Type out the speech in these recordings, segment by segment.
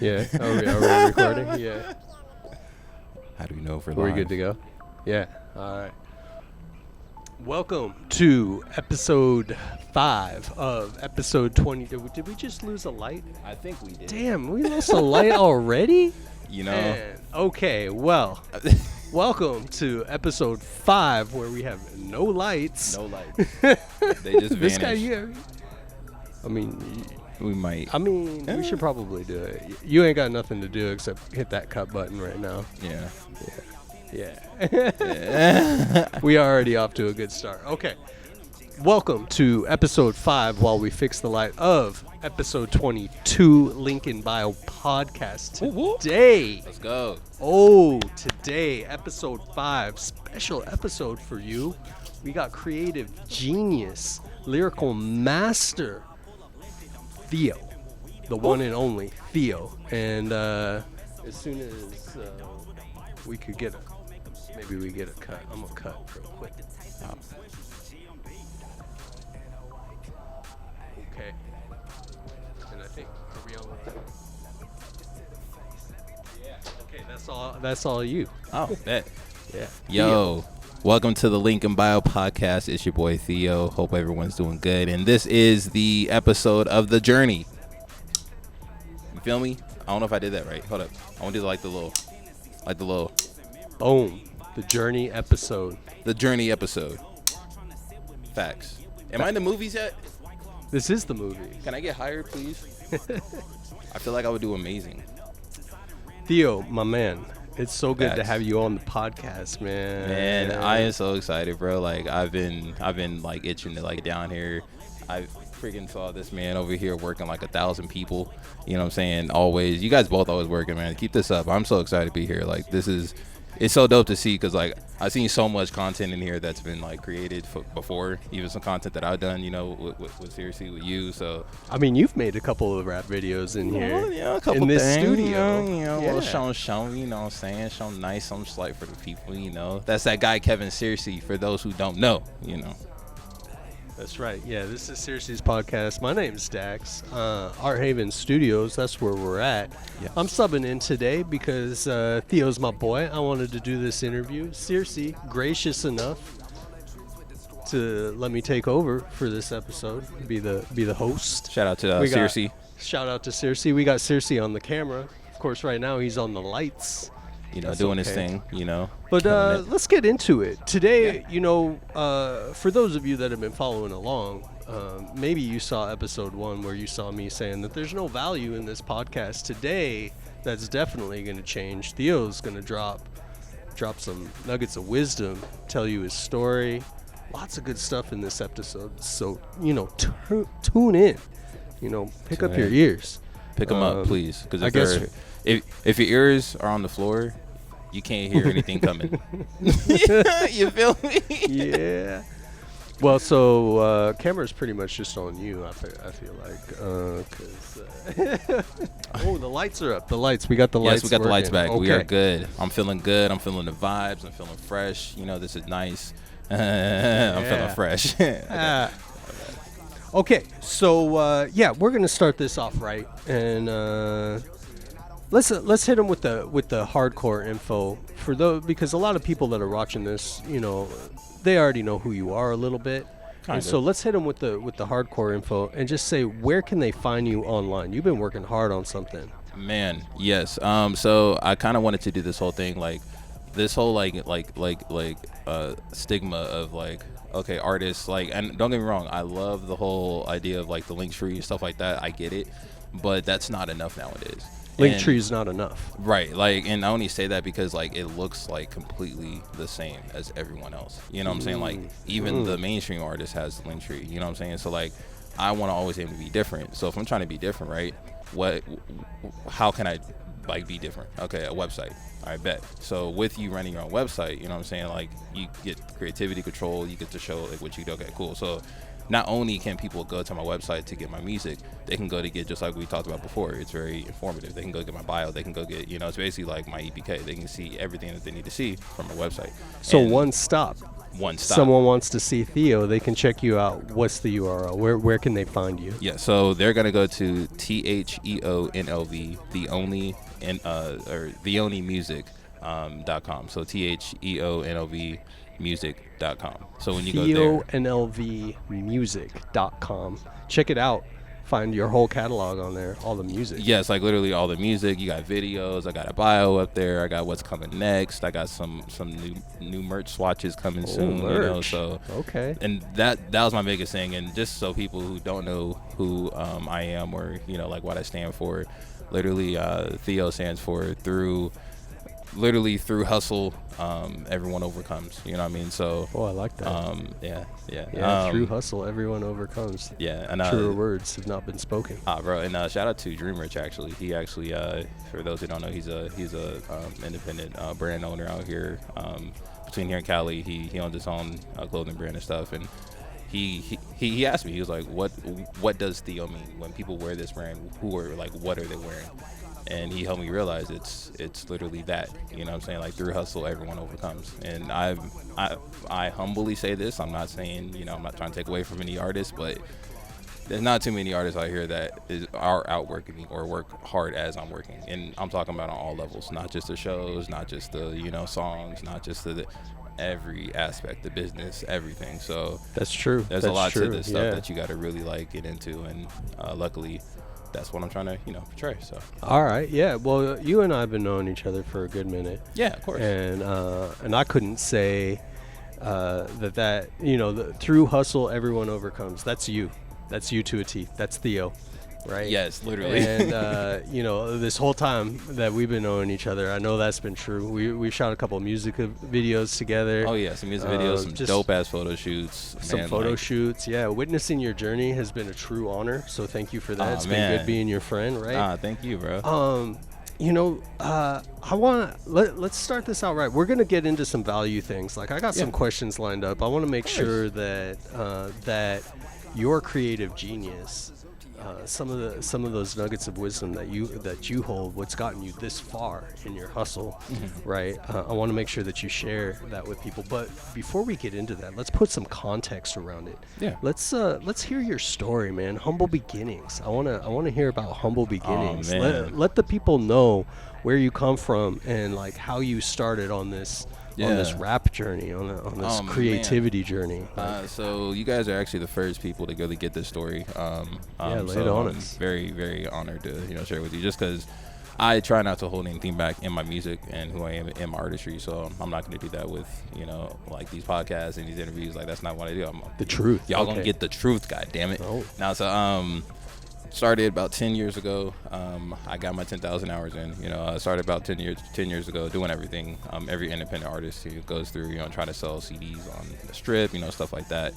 Yeah. Are we recording? Yeah. How do we know if we're Are we live? good to go? Yeah. All right. Welcome to episode 5 of episode 20. Did we just lose a light? I think we did. Damn, we lost a light already? You know. Man. Okay, well, welcome to episode 5 where we have no lights. No lights. They just This guy, vanished. yeah. I mean, We might. we should probably do it. You ain't got nothing to do except hit that cut button right now. Yeah. Yeah. We are already off to a good start. Okay. Welcome to episode 5 while we fix the light of episode 22 Link in Bio podcast. Today. Let's go. Today, episode 5, special episode for you. We got creative genius, lyrical master, Theo. The one and only Theo. And as soon as we could get maybe we get a cut. I'm gonna cut real quick. Okay. And I think, are we on? Yeah. Okay, that's all you. Oh, bet. Yeah. Yo. Welcome to the Link in Bio podcast. It's your boy Theo. Hope everyone's doing good. And this is the episode of The Journey. You feel me? I don't know if I did that right. Hold up. I want to do like the little. Boom. The Journey episode. The Journey episode. Facts. Am I in the movies yet? This is the movie. Can I get hired, please? I feel like I would do amazing. Theo, my man. It's so good to Facts. have you on the podcast, man. Man, I am so excited, bro. Like I've been like itching to like get down here. I freaking saw this man over here working like 1,000 people. You know what I'm saying? Always. You guys both always working, man. Keep this up. I'm so excited to be here. Like it's so dope to see because like I've seen so much content in here that's been like created before, even some content that I've done, you know, with Seriously with you. So I mean, you've made a couple of rap videos in here. Yeah, a couple in this things, studio. a little show, you know what I'm saying? Show nice, some slight for the people, you know. That's that guy Kevin Seriously for those who don't know, you know. That's right. Yeah, this is Searcy's podcast. My name's Dax. Art Haven Studios, that's where we're at. Yes. I'm subbing in today because Theo's my boy. I wanted to do this interview. Searcy, gracious enough to let me take over for this episode, be the host. Shout out to Seriously. Shout out to Searcy. We got Searcy on the camera. Of course, right now he's on the lights. You know, That's doing his okay. thing, you know. But let's get into it. Today, Yeah. you know, for those of you that have been following along, maybe you saw episode 1 where you saw me saying that there's no value in this podcast. Today, that's definitely going to change. Theo's going to drop some nuggets of wisdom, tell you his story. Lots of good stuff in this episode. So, you know, tune in. You know, pick up your ears. Pick them up, please. Because if your ears are on the floor, you can't hear anything coming. You feel me? Yeah. Well, so camera's pretty much just on you. I feel like, oh, the lights are up. The lights. We got the lights. Yes, we got the lights back. Okay. We are good. I'm feeling good. I'm feeling the vibes. I'm feeling fresh. You know, this is nice. I'm feeling fresh. Okay, so yeah, we're gonna start this off right, and let's hit them with the hardcore info for those, because a lot of people that are watching this, you know, they already know who you are a little bit. And so let's hit them with the hardcore info and just say, where can they find you online? You've been working hard on something. Man, yes. So I kind of wanted to do this whole thing, like this whole stigma of like, okay, artists, like, and don't get me wrong, I love the whole idea of like the link tree and stuff like that. I get it, but that's not enough nowadays. Linktree is not enough. Right, like, and I only say that because like it looks like completely the same as everyone else. You know what I'm saying? Like even the mainstream artist has Linktree. You know what I'm saying? So like, I want to always aim to be different. So if I'm trying to be different, right? How can I like be different? Okay, a website. I bet. So with you running your own website, you know what I'm saying? Like you get creativity control. You get to show like what you do. Okay, cool. So not only can people go to my website to get my music, they can go to get, just like we talked about before, it's very informative. They can go get my bio. They can go get, you know, it's basically like my EPK. They can see everything that they need to see from my website. So one stop. one stop. Someone wants to see Theo, they can check you out. What's the URL? Where can they find you? Yeah, so they're gonna go to THEONLV, the only or theonlymusic.com. So THEONLV music.com. So when you go there, TheoNLVmusic.com. Check it out. Find your whole catalog on there, all the music. yes, like literally all the music. You got videos. I got a bio up there. I got what's coming next. I got some new merch swatches coming soon. Merch. You know, so okay. And that was my biggest thing. And just so people who don't know who I am, or you know, like what I stand for, literally Theo stands for through hustle, everyone overcomes. You know what I mean? So Oh, I like that. yeah. Through hustle, everyone overcomes. Yeah, and Truer words have not been spoken. bro, and shout out to Dream Rich. Actually, he actually, for those who don't know, he's a independent brand owner out here. Between here and Cali, he owns his own clothing brand and stuff. And he asked me, he was like, what does Theo mean when people wear this brand? What are they wearing? And he helped me realize it's literally that, you know what I'm saying? Like through hustle, everyone overcomes. And I humbly say this. I'm not saying, you know, I'm not trying to take away from any artists, but there's not too many artists out here that are outworking or work hard as I'm working. And I'm talking about on all levels, not just the shows, not just the, you know, songs, not just the every aspect, the business, everything. So that's true. There's a lot to this stuff that you got to really like get into. And luckily, that's what I'm trying to, you know, portray. So. All right, yeah. Well, you and I have been knowing each other for a good minute. Yeah, of course. And I couldn't say that you know, through hustle, everyone overcomes. That's you. That's you to a T. That's Theo, right? Yes, literally. And you know, this whole time that we've been knowing each other, I know that's been true. We shot a couple of music videos together. Oh yeah, some music videos, some dope ass photo shoots, some photo shoots. Yeah, witnessing your journey has been a true honor. So thank you for that. It's been good being your friend, right? Thank you, bro. You know, let's start this out right. We're gonna get into some value things. Like I got some questions lined up. I want to make sure that that your creative genius, some of those nuggets of wisdom that you hold, what's gotten you this far in your hustle, right? I want to make sure that you share that with people. But before we get into that, let's put some context around it. Yeah. Let's hear your story, man. Humble beginnings. I wanna hear about humble beginnings. Oh, man. Let the people know where you come from and like how you started on this. On this rap journey, on this creativity journey. So you guys are actually the first people to really get this story. Lay it on us. Very, very honored to share it with you. Just because I try not to hold anything back in my music and who I am in my artistry. So I'm not going to do that with like these podcasts and these interviews. Like that's not what I do. The truth. Y'all gonna get the truth. God damn it. Oh. Now so started about 10 years ago. I got my 10,000 hours in. I started about 10 years ago doing everything. Every independent artist who goes through, trying to sell CDs on the strip, stuff like that.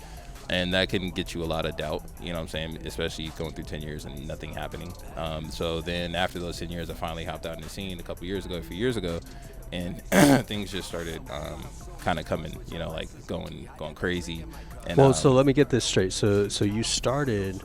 And that can get you a lot of doubt, what I'm saying, especially going through 10 years and nothing happening. So then after those 10 years, I finally hopped out in the scene a few years ago, and things just started kind of coming, like going crazy. And, so let me get this straight. So you started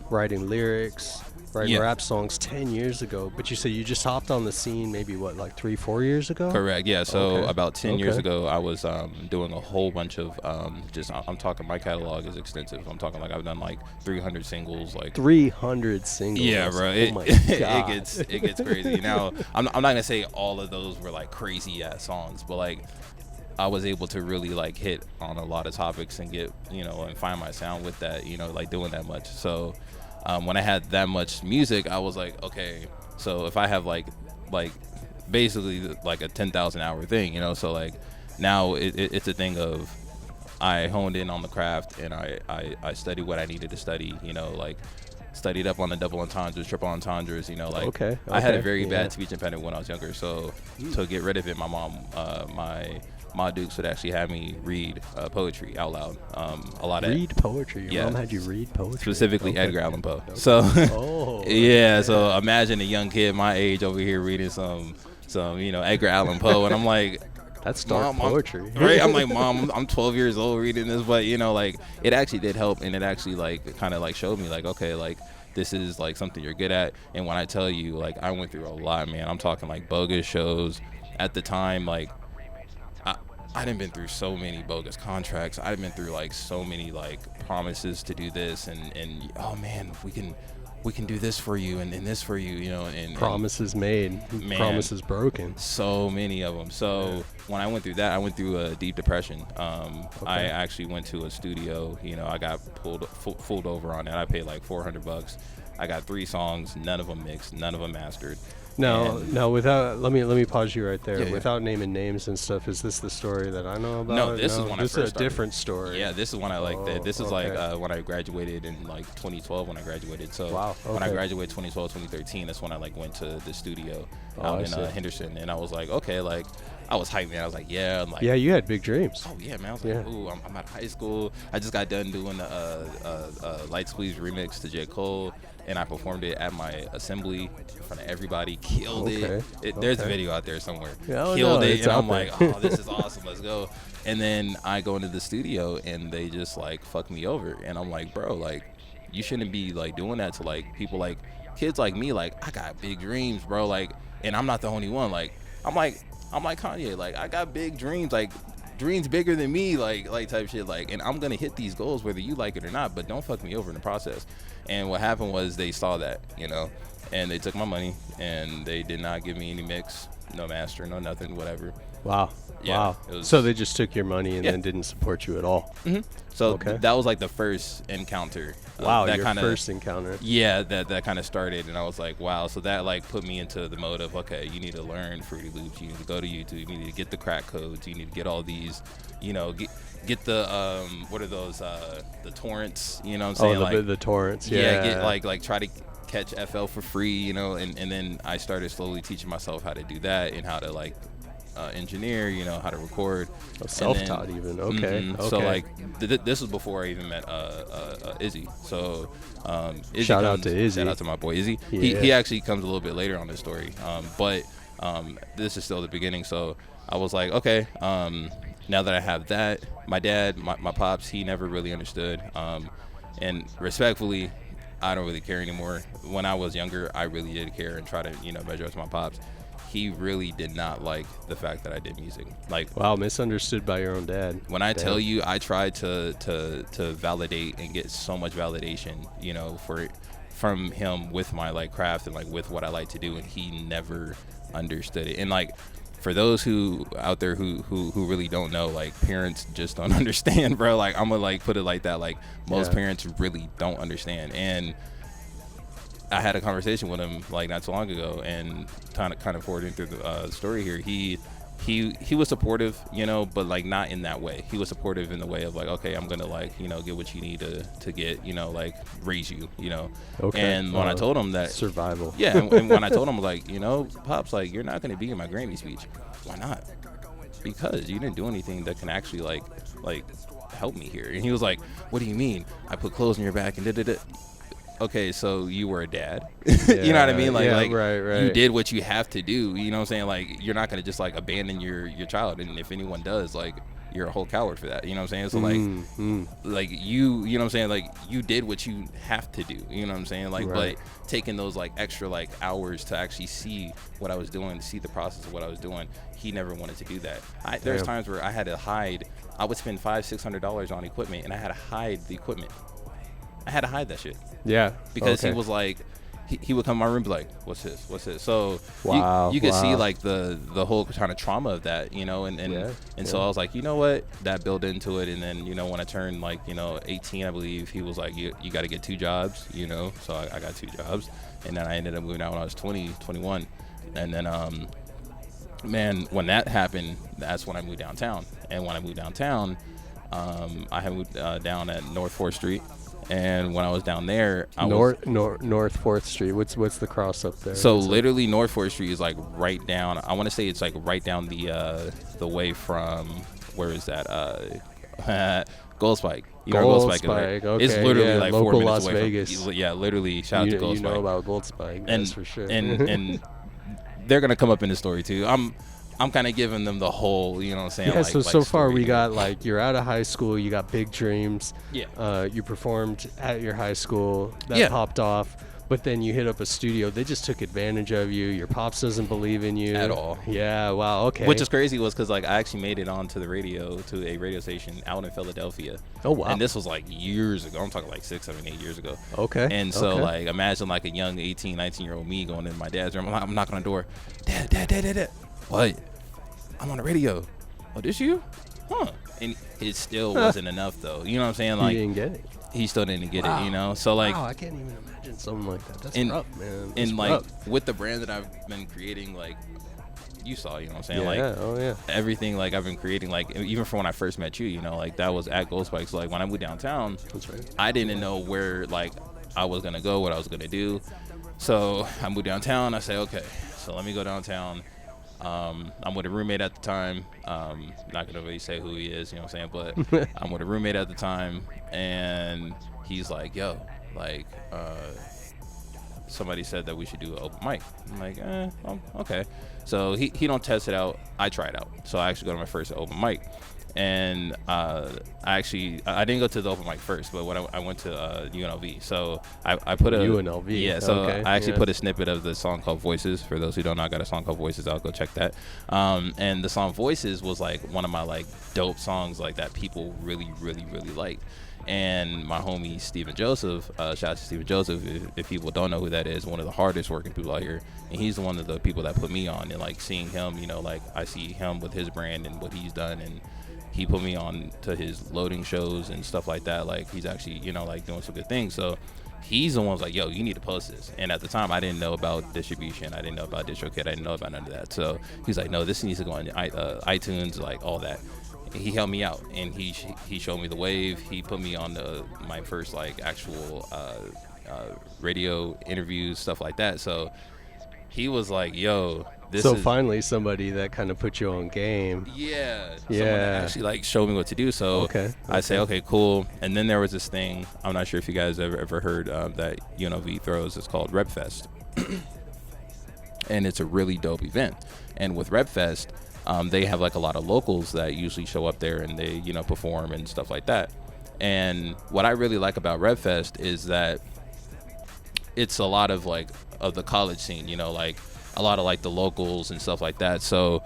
writing lyrics, writing rap songs 10 years ago, but you said you just hopped on the scene maybe 3-4 years ago? Correct, yeah. So about 10 years ago, I was doing a whole bunch of I'm talking, my catalog is extensive. I'm talking like I've done like 300 singles. 300 singles? Yeah, bro. Oh my God. it gets crazy. Now, I'm not going to say all of those were like crazy ass songs, but like I was able to really like hit on a lot of topics and get, and find my sound with that, like doing that much. So when I had that much music, I was like, okay, so if I have like basically like a 10,000 hour thing, so like now it's a thing of I honed in on the craft and I studied what I needed to study, like studied up on the double entendres, triple entendres, I had a very bad speech impediment when I was younger, so to get rid of it, my mom, my Dukes would actually have me read poetry out loud. Read poetry? Your mom had you read poetry? Specifically Edgar Allan Poe. So, so imagine a young kid my age over here reading some Edgar Allan Poe, and I'm like, that's dark poetry. Right? I'm like, Mom, I'm 12 years old reading this, but like it actually did help, and it actually like kind of like showed me like, okay, like this is like something you're good at. And when I tell you, like I went through a lot, man. I'm talking like bogus shows at the time, like I done been through so many bogus contracts. I've been through like so many like promises to do this and oh man, we can do this for you and this for you, you know, and promises made, man, promises broken. So many of them. So when I went through that, I went through a deep depression. I actually went to a studio. You know, I got fooled over on that. I paid like $400. I got 3 songs, none of them mixed, none of them mastered. Now, without let me pause you right there. Yeah, without naming names and stuff, is this the story that I know about? No, this is when I first This is a started. different story. Yeah, this is when I like that. This is okay. like when I graduated in like 2012 when I graduated. So Wow, when I okay. graduated 2012, 2013, that's when I like went to the studio out I in see. Henderson, and I was like, okay, like I was hyped, man. I was like, yeah, I'm like, Yeah, you had big dreams. oh yeah, man. I was like, Yeah. ooh, I'm out of high school. I just got done doing the Light Squeeze remix to J. Cole, and I performed it at my assembly in front of everybody. Killed Okay, it. There's a okay. video out there somewhere. Yeah, Killed it, it's and out I'm there. like, oh, this is awesome. Let's go. And then I go into the studio, and they just like fuck me over, and I'm like, bro, like you shouldn't be like doing that to like people like kids like me. Like I got big dreams, bro. Like, and I'm not the only one. Like I'm like Kanye. Like I got big dreams. Like dreams bigger than me. Like type shit. Like, and I'm gonna hit these goals whether you like it or not. But don't fuck me over in the process. And what happened was they saw that, you know, and they took my money and they did not give me any mix, no master, no nothing, whatever. Wow. Yeah, Wow. it was- So they just took your money and Yeah. then didn't support you at all. So Okay. that was like the first encounter. Wow, that your kinda, first encounter. Yeah, that kind of started, and I was like, wow. So that like put me into the mode of, okay, you need to learn Fruity Loops. You need to go to YouTube. You need to get the crack codes. You need to get all these, you know, get the what are those the torrents? You know what I'm saying? The torrents. Yeah. Get like try to catch FL for free, you know, and then I started slowly teaching myself how to do that and how to like engineer, you know, how to record. Self-taught even. Okay. Okay. So like this was before I even met Izzy. So Izzy Shout out to Izzy. Shout out to my boy Izzy. Yeah. He actually comes a little bit later on this story. But this is still the beginning. So I was like, okay, now that I have that, my dad, my pops, he never really understood. And respectfully, I don't really care anymore. When I was younger, I really did care and try to, you know, measure up to my pops. He really did not like the fact that I did music. Like, wow, misunderstood by your own dad. when I tell you, I tried to validate and get so much validation, you know, from him with my like craft and like with what I like to do, and he never understood it. And like, for those who out there who really don't know, like parents just don't understand, bro. Like I'm gonna like put it like that. Like most parents really don't understand. And I had a conversation with him like not too long ago, and kind of forwarding through the story here. He was supportive, you know, but like not in that way. He was supportive in the way of like, okay, I'm gonna like, you know, get what you need to get, you know, like raise you, you know. Okay. And when I told him that Survival. yeah, and when I told him like, you know, pops, like you're not gonna be in my Grammy speech. Why not? Because you didn't do anything that can actually like help me here. And he was like, what do you mean? I put clothes on your back and da-da-da. Okay, so you were a dad. You know what I mean? Like, right. You did what you have to do. You know what I'm saying? Like, you're not going to just, like, abandon your child. And if anyone does, like, you're a whole coward for that. You know what I'm saying? So, like, you know what I'm saying? Like, you did what you have to do. You know what I'm saying? Like, Right. but taking those, like, extra, like, hours to actually see what I was doing, see the process of what I was doing, he never wanted to do that. There's times where I had to hide. I would spend $500-$600 on equipment, and I had to hide the equipment. I had to hide that shit. Yeah. Because okay. he was like, he would come in my room and be like, what's this? So Wow, you could see wow. like the whole kind of trauma of that, you know, and so I was like, you know what, that built into it. And then, you know, when I turned like, you know, 18, I believe, he was like, you got to get 2 jobs, you know. So I got 2 jobs, and then I ended up moving out when I was 21. And then, man, when that happened, that's when I moved downtown. And when I moved downtown, I had moved down at North 4th Street. And when I was down there, North 4th Street. What's the cross up there? So literally North 4th Street is like right down. I want to say it's like right down the way from, where is that? Gold Spike. You know where Gold Spike is, right? Okay, it's literally like local 4 minutes Las away Vegas. from. Yeah, literally. Shout out to Gold Spike. You know about Gold Spike, that's for sure. And they're gonna come up in the story too. I'm kind of giving them the whole, you know what I'm saying? Yeah, like, so far we story. got like, you're out of high school, you got big dreams. Yeah. You performed at your high school, that Yeah. popped off. But then you hit up a studio. They just took advantage of you. Your pops doesn't believe in you at all. Yeah. Wow. Okay. Which is crazy was because like I actually made it onto the radio to a radio station out in Philadelphia. Oh wow. And this was like years ago. I'm talking like 6, 7, 8 years ago. Okay. And so like imagine like a young 18, 19-year-old me going in my dad's room. I'm knocking on the door. Dad. What? I'm on the radio. Oh, this you? Huh. And it still wasn't enough though. You know what I'm saying? Like he didn't get it. He still didn't get it, you know? So like wow, I can't even imagine something like that. That's rough, man. That's and like rough. with the brand that I've been creating, like you saw, you know what I'm saying? Yeah, like everything like I've been creating, like even from when I first met you, you know, like that was at Gold Spikes. So, like when I moved downtown, That's right. I didn't know where like I was gonna go, what I was gonna do. So I moved downtown. I say, okay, so let me go downtown. I'm with a roommate at the time. Not gonna really say who he is, you know what I'm saying? But I'm with a roommate at the time, and he's like, yo, like, somebody said that we should do an open mic. I'm like, well, okay. So he don't test it out. I try it out. So I actually go to my first open mic. And I didn't go to the open mic first, but when I went to UNLV. So I put a UNLV. Yeah, so I actually put a snippet of the song called Voices. For those who don't know, I got a song called Voices. I'll go check that. And the song Voices was like one of my like dope songs like that people really, really, really liked. And my homie Steven Joseph, shout out to Steven Joseph, if people don't know who that is, one of the hardest working people out here. And he's one of the people that put me on. And like seeing him, you know, like I see him with his brand and what he's done, and he put me on to his loading shows and stuff like that. Like he's actually, you know, like doing some good things. So he's the one who's like, yo, you need to post this. And at the time I didn't know about distribution. I didn't know about DistroKid. I didn't know about none of that. So he's like, no, this needs to go on iTunes, like all that. And he helped me out, and he showed me the wave. He put me on my first like actual radio interviews, stuff like that. So he was like, yo, this is finally somebody that kind of put you on game. Yeah. Someone that actually like showed me what to do. So I say, okay, cool. And then there was this thing, I'm not sure if you guys ever heard that UNLV throws. It's called RepFest. And it's a really dope event. And with RepFest, they have like a lot of locals that usually show up there, and they, you know, perform and stuff like that. And what I really like about RepFest is that it's a lot of like of the college scene, you know, like a lot of like the locals and stuff like that. So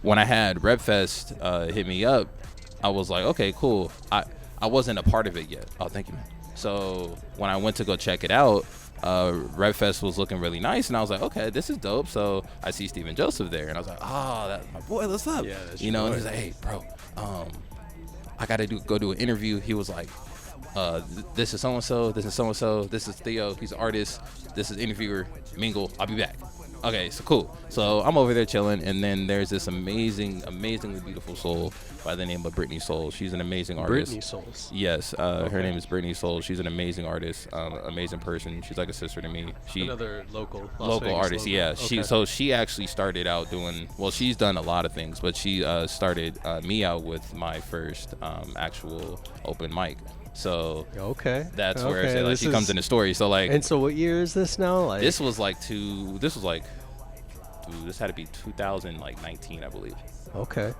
when I had RepFest hit me up, I was like, okay, cool. I wasn't a part of it yet. Oh, thank you, man. So when I went to go check it out, RepFest was looking really nice, and I was like, okay, this is dope. So I see Steven Joseph there, and I was like, oh, that's my boy, what's up? Yeah, that's you know, boy. and he's like, hey, bro, I gotta go do an interview. He was like, this is so-and-so, this is so-and-so, this is Theo, he's an artist, this is interviewer, mingle, I'll be back. Okay, so cool. So I'm over there chilling, and then there's this amazingly beautiful soul by the name of Brittany Seoul. She's an amazing artist. Brittany Seoul. Yes, her name is Brittany Seoul. She's an amazing artist, amazing person. She's like a sister to me. Another local artist. local. Yeah. Okay. She actually started out doing, well, she's done a lot of things, but she started me out with my first actual open mic. So that's where I say, like, she comes in the story. So like, and so what year is this now? Like this had to be 2019, I believe. Okay.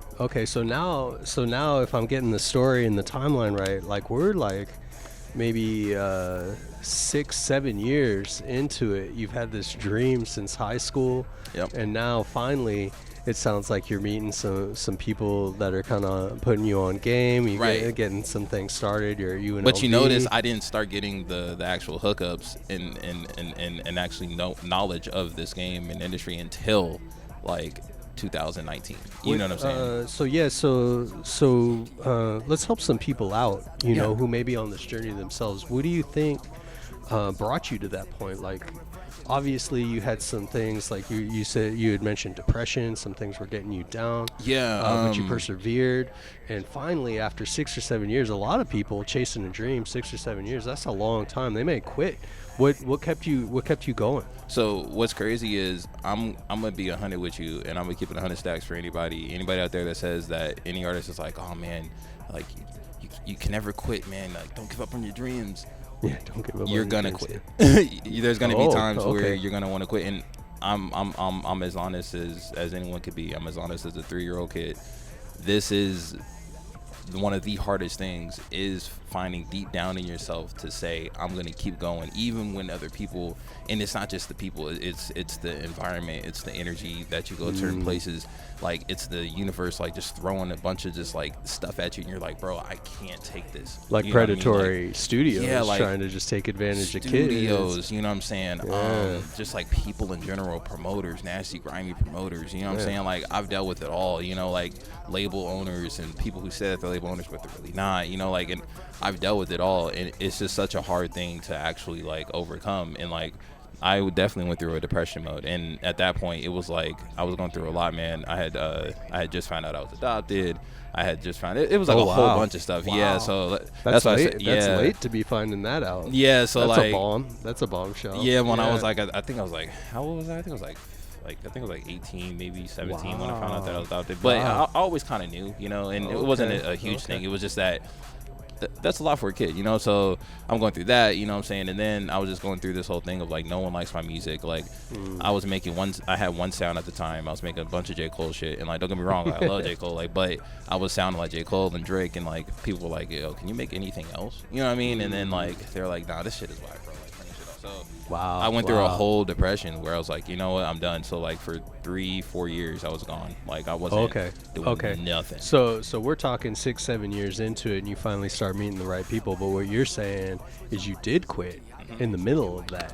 So now if I'm getting the story and the timeline right, like we're like maybe 6-7 years into it. You've had this dream since high school. Yep. And now finally it sounds like you're meeting some people that are kind of putting you on game. You're getting some things started. But you notice I didn't start getting the actual hookups and actually knowledge of this game and industry until like 2019. You know what I'm saying? So let's help some people out, you know, who may be on this journey themselves. What do you think brought you to that point? Like, obviously you had some things, like you said, you had mentioned depression, some things were getting you down, but you persevered, and finally after 6 or 7 years, a lot of people chasing a dream, 6 or 7 years, that's a long time. They may quit. What kept you going? So what's crazy is I'm gonna be 100 with you, and I'm gonna keep it 100 stacks for anybody out there that says that any artist is like, oh man, like you can never quit, man, like don't give up on your dreams. Yeah, don't give up. You're gonna quit. There's gonna be times where you're gonna want to quit, and I'm as honest as anyone could be. I'm as honest as a 3-year-old kid. This is one of the hardest things is finding deep down in yourself to say, I'm going to keep going, even when other people, and it's not just the people, it's the environment, it's the energy that you go to certain places, like it's the universe, like just throwing a bunch of just like stuff at you, and you're like, bro, I can't take this. Like you know predatory what I mean? Like, studios, yeah, like trying to just take advantage of kids. Studios, you know what I'm saying? Yeah. Just like people in general, promoters, nasty, grimy promoters, you know what I'm saying? Like I've dealt with it all, you know, like label owners and people who say that they're label owners, but they're really not, you know, like, and I've dealt with it all, and it's just such a hard thing to actually like overcome. And like I definitely went through a depression mode, and at that point it was like I was going through a lot, man. I had just found out I was adopted. I had just found it was like a whole bunch of stuff. Wow. Yeah, so that's why late. I say, yeah. That's late to be finding that out. Yeah, so that's like a bomb. That's a bombshell. Yeah, when I was like, I think I was like, how old was I? I think I was like I think it was like 18, maybe 17 when I found out that I was adopted. But I always kind of knew, you know, and it wasn't a huge thing. It was just that that's a lot for a kid, you know. So I'm going through that, you know what I'm saying. And then I was just going through this whole thing of like, no one likes my music. Like I was making I had one sound at the time. I was making a bunch of J. Cole shit, and like, don't get me wrong, I love J. Cole, like, but I was sounding like J. Cole and Drake, and like people were like, yo, can you make anything else? You know what I mean? And then like they're like, nah, this shit is whack, bro. Like, turn this shit off. So I went through a whole depression where I was like, you know what, I'm done. So like for 3-4 years I was gone. Like I wasn't doing nothing. So we're talking 6-7 years into it, and you finally start meeting the right people. But what you're saying is you did quit in the middle of that.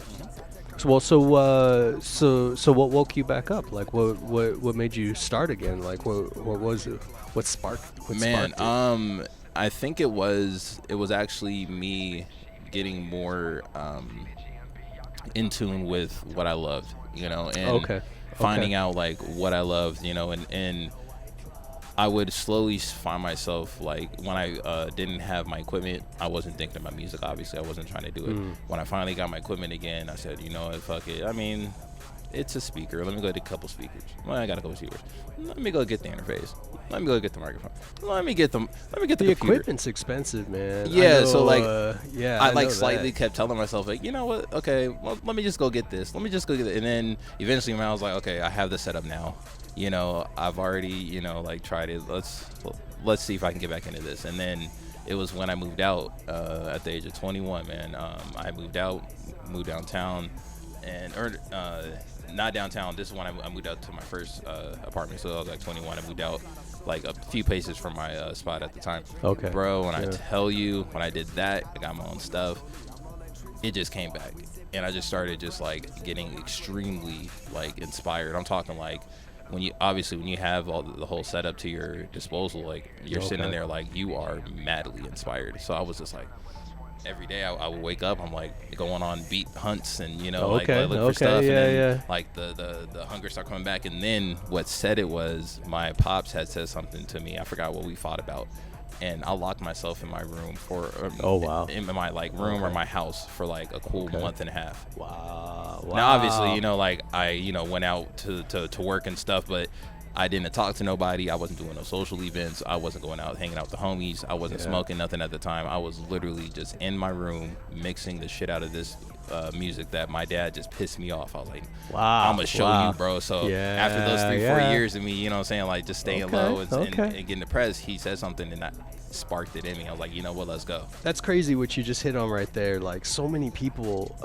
So what woke you back up? Like what made you start again? Like what was it? What sparked it? I think it was actually me getting more in tune with what I loved, you know, and finding out like what I loved, you know, and I would slowly find myself like when I didn't have my equipment, I wasn't thinking about music. Obviously, I wasn't trying to do it. When I finally got my equipment again, I said, you know what, fuck it. I mean, it's a speaker. Let me go get a couple speakers. Well, I got a couple speakers. Let me go get the interface. Let me go get the microphone. Let me get the computer. Equipment's expensive, man. Yeah, so like, I like slightly kept telling myself like, you know what? Okay, well, let me just go get this. Let me just go get it. And then eventually, when I was like, okay, I have the setup now. You know, I've already, you know, like tried it. Let's see if I can get back into this. And then it was when I moved out at the age of 21, man. I moved downtown, and not downtown. This is when I moved out to my first apartment. So I was like 21. I moved out like a few paces from my spot at the time. Okay. Bro, when I tell you, when I did that, I got my own stuff. It just came back, and I just started just like getting extremely like inspired. I'm talking like when you have all the whole setup to your disposal, like you're sitting there like you are madly inspired. So I was just like, every day I would wake up, I'm like going on beat hunts, and you know, like I look for stuff, and then like the hunger start coming back. And then what said it was my pops had said something to me. I forgot what we fought about, and I locked myself in my room for in my like room or my house for like a cool month and a half. Wow. Now obviously, you know, like I, you know, went out to work and stuff, but I didn't talk to nobody. I wasn't doing no social events. I wasn't going out hanging out with the homies. I wasn't smoking nothing at the time. I was literally just in my room mixing the shit out of this music that my dad just pissed me off. I was like, wow, I'm gonna show you, bro. So after those 3-4 years of me, you know what I'm saying, like just staying low and getting depressed, he said something and that sparked it in me. I was like, you know what, let's go. That's crazy what you just hit on right there. Like so many people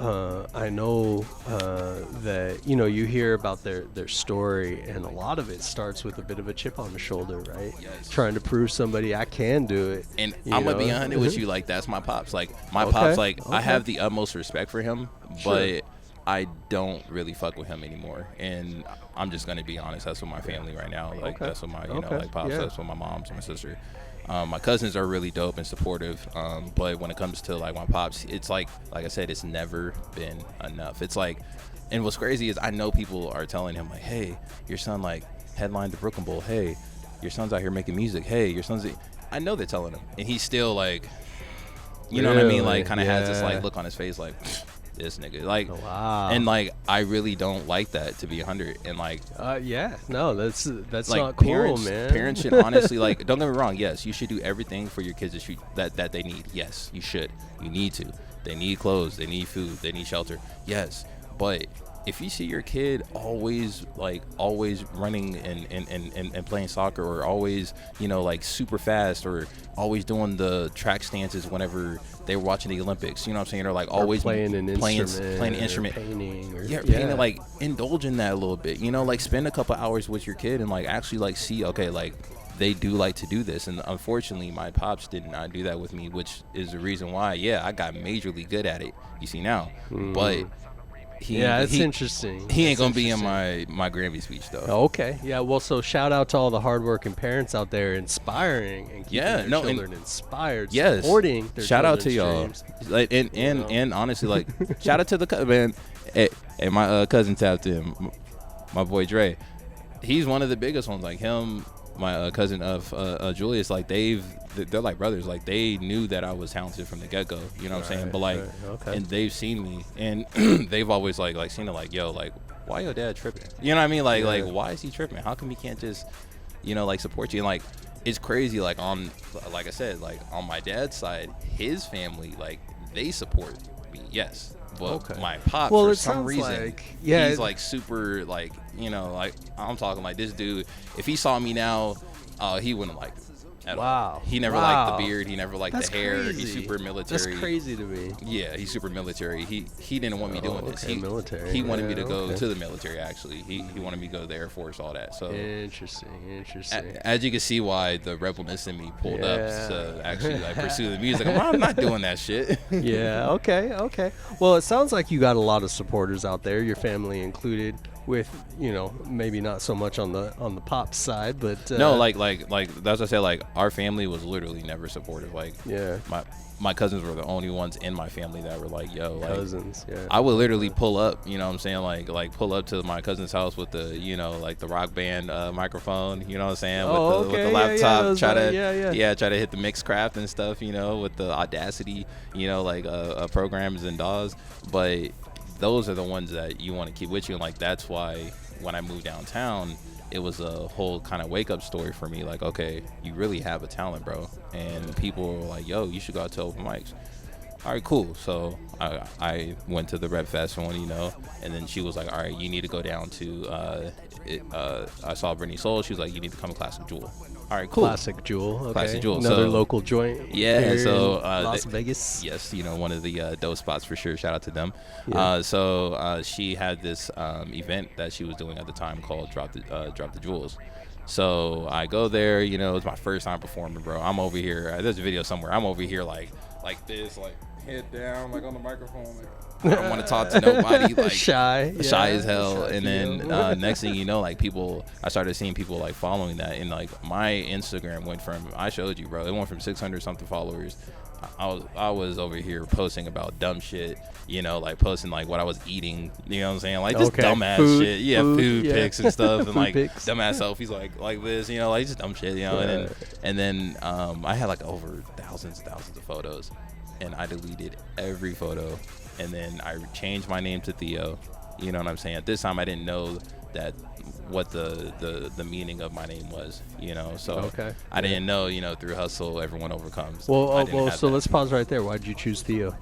I know that, you know, you hear about their story, and a lot of it starts with a bit of a chip on the shoulder, right? Yes. Trying to prove somebody I can do it. And I'm gonna be honest with you, like that's my pops. Like my pops, like I have the utmost respect for him, but I don't really fuck with him anymore. And I'm just gonna be honest, that's with my family right now. Like that's with my, you know, like pops, that's with my mom's and my sister. My cousins are really dope and supportive, but when it comes to like my pops, it's like I said, it's never been enough. It's like, and what's crazy is I know people are telling him like, hey, your son like headlined the Brooklyn Bowl. Hey, your son's out here making music. Hey, your son's. I know they're telling him, and he's still like, you know what I mean? Like kind of has this like look on his face like, this nigga, like, and like I really don't like that, to be 100. And like no, that's like not cool, parents, man. Parents should honestly, like, don't get me wrong, yes, you should do everything for your kids that they need. Yes, you should. You need to. They need clothes, they need food, they need shelter. Yes, but if you see your kid always running and playing soccer, or always, you know, like super fast, or always doing the track stances whenever they were watching the Olympics, you know what I'm saying? Or like always playing an instrument, painting, or painting, like indulge in that a little bit, you know, like spend a couple hours with your kid and like actually like see, okay, like they do like to do this. And unfortunately my pops did not do that with me, which is the reason why I got majorly good at it, you see now. But it's interesting. He ain't gonna be in my Grammy speech though. Okay, yeah. Well, so shout out to all the hardworking parents out there, inspiring and keeping their children inspired, supporting their shout out to dreams. y'all, like, and honestly, like shout out to the man. Hey, my cousin tapped in, my boy Dre. He's one of the biggest ones. Like him, my cousin of Julius, like they're like brothers. Like they knew that I was talented from the get-go, you know what I'm saying? But like, and they've seen me, and they've always like seen it, like, yo, like, why your dad tripping? You know what I mean? Like why is he tripping? How come he can't just, you know, like support you? And like, it's crazy, like like I said, like on my dad's side, his family, like they support me, yes. But my pop, for some reason, he's like super, like, you know, like I'm talking like this dude, if he saw me now, he wouldn't like it at all. He never liked the beard. He never liked the hair. Crazy. He's super military. That's crazy to me. Yeah, he's super military. He didn't want me doing this. He wanted me to go to the military, actually. He wanted me to go to the Air Force, all that. So interesting. As you can see why the rebelness in me pulled up to actually like pursue the music. I'm not doing that shit. Okay. Well, it sounds like you got a lot of supporters out there, your family included, with, you know, maybe not so much on the pop side, but no, like that's what I said, like our family was literally never supportive. Like my cousins were the only ones in my family that were like, yo, like cousins. I would literally pull up, you know what I'm saying, like pull up to my cousin's house with the, you know, like the Rock Band microphone, you know what I'm saying, with the laptop, try to hit the Mixcraft and stuff, you know, with the Audacity, you know, like programs and DAWs. But those are the ones that you want to keep with you. And like, that's why when I moved downtown, it was a whole kind of wake up story for me. Like, okay, you really have a talent, bro. And people were like, yo, you should go out to open mics. All right, cool. So I went to the Rep Fest one, you know, and then she was like, all right, you need to go down to, I saw Brittany Seoul. She was like, you need to come to Classic Jewel. All right, cool. Classic Jewel. Okay. Classic Jewel. Another local joint. Yeah. So Las Vegas. Yes, you know, one of the dope spots for sure. Shout out to them. She had this event that she was doing at the time called Drop the Jewels. So I go there. You know, it's my first time performing, bro. I'm over here. There's a video somewhere. I'm over here like this, like head down, like on the microphone. Like, I don't want to talk to nobody. Like shy as hell. And then next thing you know, like I started seeing people like following that, and like my Instagram went from, I showed you, bro, it went from 600 something followers. I was over here posting about dumb shit, you know, like posting like what I was eating, you know what I'm saying, like just dumbass shit, food pics and stuff, and like dumbass selfies like this, you know, like just dumb shit, you know. And then I had like over thousands and thousands of photos, and I deleted every photo. And then I changed my name to Theo. You know what I'm saying? At this time, I didn't know that what the meaning of my name was. You know, so I didn't know. You know, through hustle, everyone overcomes. So let's pause right there. Why did you choose Theo?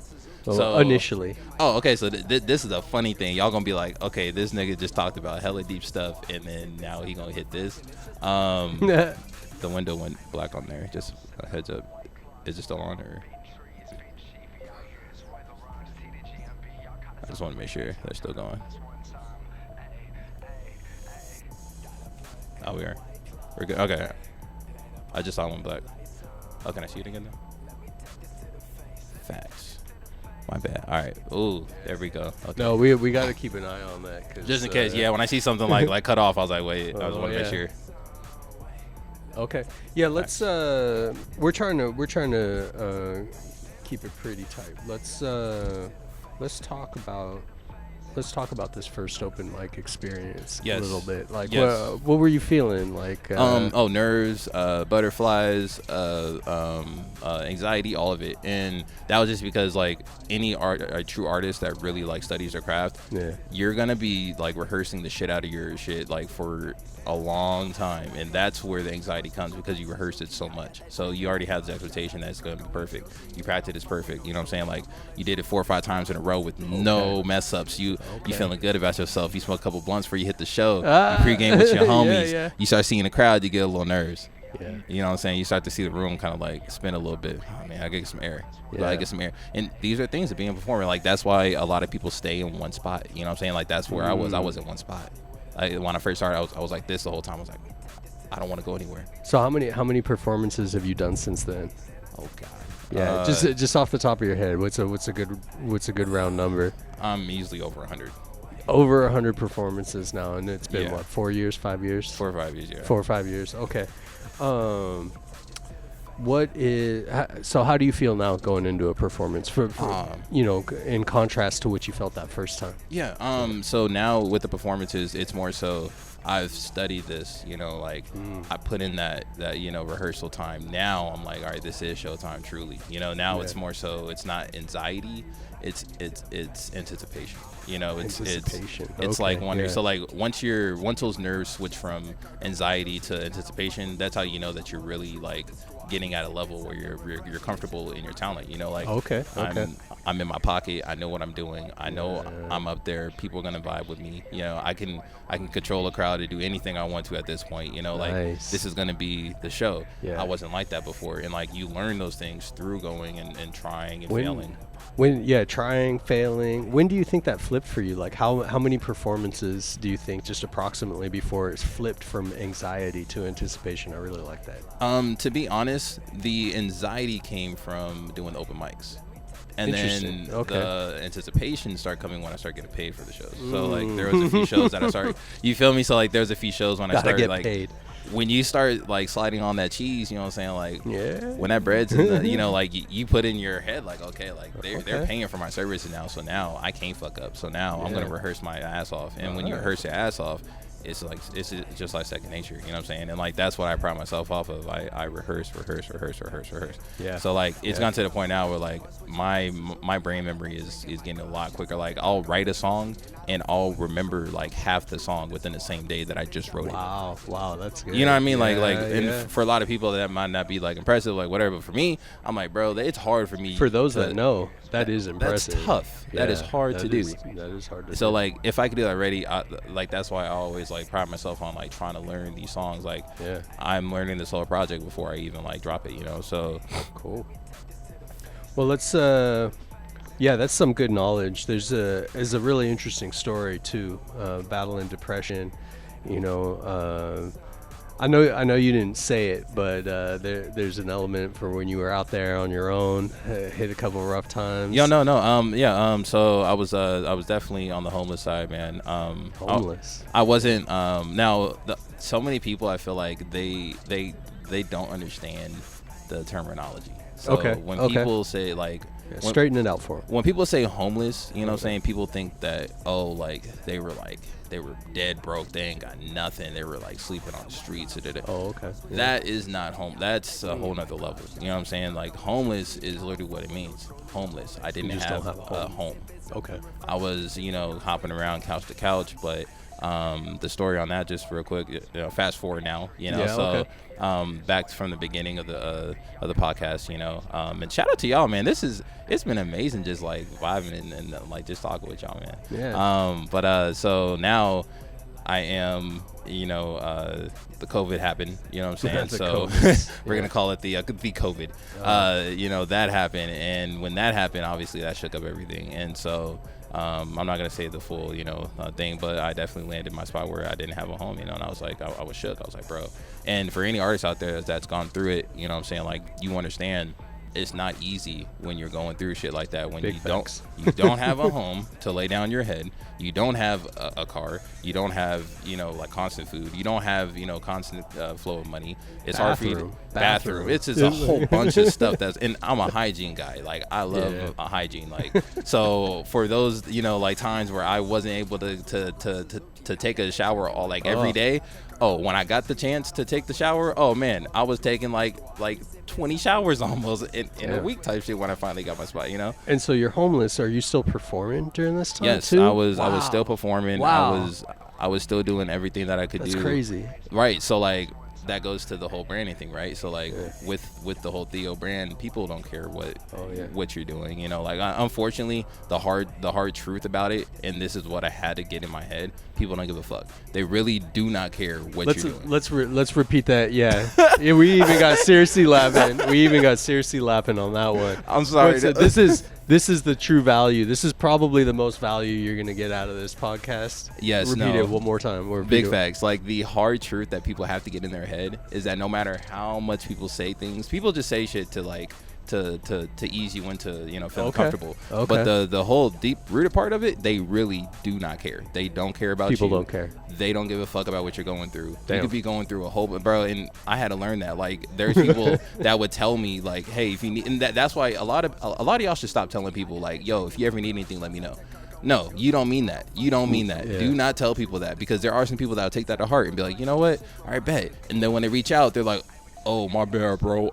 So initially. Oh, okay. So this is a funny thing. Y'all gonna be like, okay, this nigga just talked about hella deep stuff, and then now he gonna hit this. The window went black on there. Just a heads up. Is it still on or? I just want to make sure they're still going. Oh, we are. We're good. Okay. I just saw one black. Oh, can I see it again now? Facts. My bad. All right. Ooh, there we go. Okay. No, we got to keep an eye on that. Just in case. Yeah, when I see something like cut off, I was like, wait. I just want to make sure. Okay. Yeah, let's we're trying to keep it pretty tight. Let's talk about this first open mic experience a little bit. Like, what were you feeling? Like, nerves, butterflies, anxiety, all of it. And that was just because, like, any a true artist that really like studies their craft, you're gonna be like rehearsing the shit out of your shit like for a long time, and that's where the anxiety comes, because you rehearsed it so much. So you already have the expectation that it's going to be perfect. You practiced it's perfect. You know what I'm saying? Like, you did it 4 or 5 times in a row with no mess ups. You You feeling good about yourself. You smoke a couple blunts before you hit the show. You pregame with your homies. You start seeing the crowd, you get a little nerves. Yeah. You know what I'm saying? You start to see the room kind of like spin a little bit. Oh man, I get some air. Yeah. I get some air. And these are things of being a performer. Like that's why a lot of people stay in one spot. You know what I'm saying? Like that's where I was. I was in one spot. When I first started, I was like this the whole time. I was like, I don't want to go anywhere. So how many performances have you done since then? Oh God. Yeah, just off the top of your head, what's a good round number? I'm easily over 100. Over 100 performances now, and it's been what, 4 years, 5 years? 4 or 5 years, yeah. 4 or 5 years. Okay. So how do you feel now going into a performance for in contrast to what you felt that first time? Yeah. So now with the performances, it's more so I've studied this, I put in that rehearsal time. Now I'm like, all right, this is showtime truly. Now it's more so it's not anxiety, it's anticipation. It's like wonder. So like once those nerves switch from anxiety to anticipation, that's how you know that you're really like getting at a level where you're comfortable in your talent. Okay. I'm in my pocket. I know what I'm doing. I know I'm up there. People are gonna vibe with me. I can control a crowd to do anything I want to at this point. Nice. This is gonna be the show. Yeah. I wasn't like that before, and like you learn those things through going and trying and failing. Trying, failing. When do you think that flipped for you? Like how many performances do you think just approximately before it's flipped from anxiety to anticipation? I really like that. To be honest, the anxiety came from doing open mics. And then the anticipation started coming when I started getting paid for the shows. So like there was a few shows that I started. You feel me? So like there's a few shows when I started like paid. When you start like sliding on that cheese, you know what I'm saying? Like when that bread's in the, like you put in your head like, okay, like they're paying for my services now. So now I can't fuck up. So now I'm going to rehearse my ass off. And when you rehearse your ass off, it's just like second nature, you know what I'm saying? And like that's what I pride myself off of. I rehearse. Yeah. So like it's gone to the point now where like my brain memory is getting a lot quicker. Like I'll write a song and I'll remember like half the song within the same day that I just wrote it. Wow, that's good. You know what I mean? And for a lot of people that might not be like impressive, like whatever. But for me, I'm like, bro, it's hard for me. For those that know, that is impressive. That's tough. Yeah, that is hard to do. That is hard to do. So like if I could do that already, like that's why I always like pride myself on like trying to learn these songs. Like I'm learning this whole project before I even like drop it, so cool. Well, let's that's some good knowledge. There's a really interesting story too, battling depression. I know you didn't say it, but there's an element for when you were out there on your own, hit a couple of rough times. So I was definitely on the homeless side, man. Homeless. I wasn't. So many people, I feel like they don't understand the terminology. So when people say like, straighten it out for them. When people say homeless, you know what I'm saying? People think that, they were dead broke. They ain't got nothing. They were like sleeping on the streets. That is not home. That's a whole nother level. You know what I'm saying? Like homeless is literally what it means. Homeless. I didn't have a home. Okay. I was, hopping around couch to couch, but the story on that, just real quick, fast forward now, back from the beginning of the podcast, and shout out to y'all, man. It's been amazing just like vibing and like just talking with y'all, man. Yeah. So now I am, the COVID happened, you know what I'm saying? So we're going to call it the COVID, that happened. And when that happened, obviously that shook up everything. And so, I'm not going to say the full, thing, but I definitely landed in my spot where I didn't have a home, and I was like, I was shook. I was like, bro. And for any artist out there that's gone through it, you know what I'm saying? Like, you understand it's not easy when you're going through shit like that, when you don't have a home to lay down your head. You don't have a car. You don't have, like constant food. You don't have, constant flow of money. It's hard for you to bathroom. It's just a whole bunch of stuff and I'm a hygiene guy. Like I love hygiene. Like, so for those, like times where I wasn't able to take a shower every day. Oh, when I got the chance to take the shower, oh man, I was taking like 20 showers almost in a week type shit when I finally got my spot, And so you're homeless. Are you still performing during this time? Yes, too? I was still performing. Wow. I was still doing everything that I could do. That's crazy. Right. So like that goes to the whole branding thing, right? So like with the whole Theo brand, people don't care what you're doing, you know. Like unfortunately, the hard truth about it, and this is what I had to get in my head, people don't give a fuck. They really do not care what you're doing. Let's repeat that. Yeah. We even got seriously laughing. On that one. I'm sorry. So this is the true value. This is probably the most value you're gonna get out of this podcast. Yes. Repeat it one more time. Big facts. Like the hard truth that people have to get in their head is that no matter how much people say things, people just say shit to like to ease you into, you know, feeling comfortable. Okay. But the whole deep rooted part of it, they really do not care. They don't care about people. You. Don't care. They don't give a fuck about what you're going through. Damn. You could be going through a whole, bro. And I had to learn that. Like, there's people that would tell me, like, hey, if you need, and that's why a lot of y'all should stop telling people, like, yo, if you ever need anything, let me know. No, you don't mean that. You don't mean that. Yeah. Do not tell people that, because there are some people that will take that to heart and be like, you know what? All right, bet. And then when they reach out, they're like, oh, my bad, bro.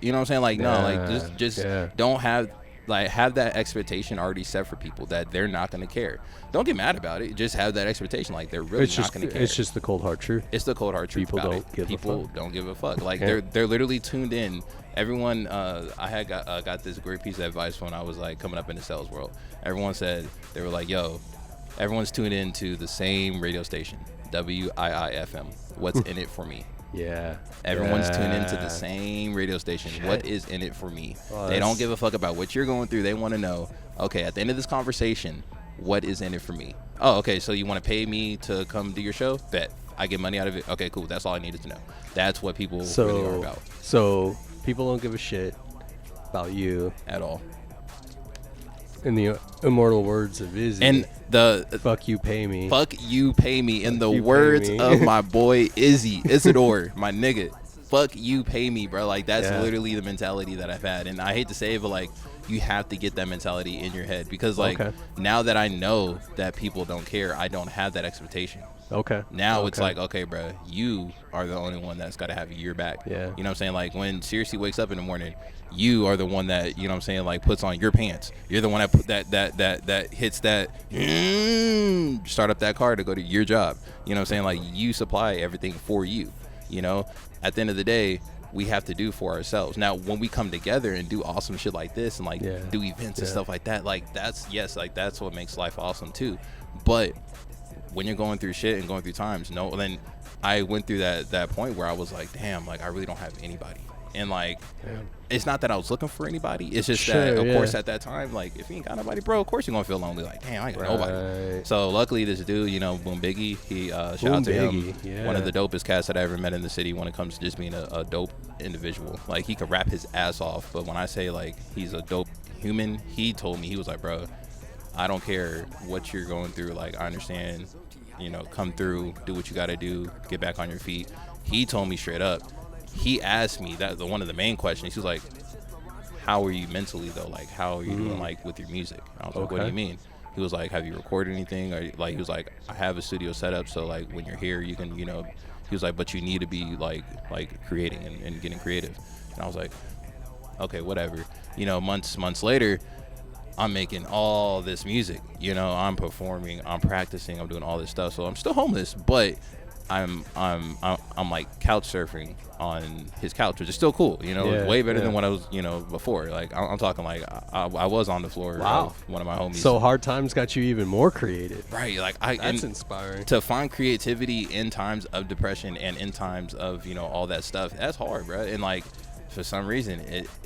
You know what I'm saying? Like, no, like just don't have that expectation already set for people that they're not going to care. Don't get mad about it. Just have that expectation, like they're really not going to care. It's just the cold hard truth. It's the cold hard truth. People don't give a fuck. Like they're literally tuned in. Everyone, I had got this great piece of advice when I was like coming up in the sales world. Everyone said, they were like, yo, everyone's tuned in to the same radio station, WIIFM. What's in it for me? Yeah. Everyone's tuned into the same radio station. Shit. What is in it for me? They don't give a fuck about what you're going through. They want to know, okay, at the end of this conversation, what is in it for me? Oh, okay, so you want to pay me to come do your show? Bet. I get money out of it? Okay, cool. That's all I needed to know. That's what people really are about. So people don't give a shit about you. At all. In the immortal words of Izzy. And the fuck you pay me. Fuck you pay me. In the words of my boy Izzy, Isidore, my nigga. Fuck you pay me, bro. Like that's literally the mentality that I've had. And I hate to say it, but like you have to get that mentality in your head, because like now that I know that people don't care, I don't have that expectation. Okay. Now it's like, okay, bro, you are the only one that's got to have your back. Yeah. You know what I'm saying? Like when Searcy wakes up in the morning, you are the one that, you know what I'm saying, like puts on your pants. You're the one that put that hits that start up that car to go to your job. You know what I'm saying? Like you supply everything for you. You know, at the end of the day, we have to do for ourselves. Now, when we come together and do awesome shit like this and like do events and stuff like that, like that's what makes life awesome too. But when you're going through shit and going through times, then I went through that point where I was like, damn, like I really don't have anybody. And like, it's not that I was looking for anybody. It's just that, of course, at that time, like if you ain't got nobody, bro, of course you're gonna feel lonely. Like, damn, I ain't got nobody. So luckily, this dude, you know, Boom Biggie, he shout out to him, one of the dopest cats that I ever met in the city when it comes to just being a dope individual. Like he could rap his ass off, but when I say like he's a dope human, he told me, he was like, bro, I don't care what you're going through. Like I understand, you know, come through, do what you got to do, get back on your feet. He told me straight up. He asked me that one of the main questions. He was like, "How are you mentally though? Like, how are you doing like with your music?" I was like, "What do you mean?" He was like, "Have you recorded anything?" Or like, he was like, "I have a studio set up, so like when you're here, you can, you know." He was like, "But you need to be like creating and getting creative." And I was like, "Okay, whatever." You know, months later, I'm making all this music. You know, I'm performing, I'm practicing, I'm doing all this stuff. So I'm still homeless, but I'm like couch surfing on his couch, which is still cool. You know, it's way better than what I was, you know, before. Like I'm talking like I was on the floor of one of my homies. So hard times got you even more creative. Right. Like that's inspiring. To find creativity in times of depression and in times of, you know, all that stuff. That's hard, bro. And like for some reason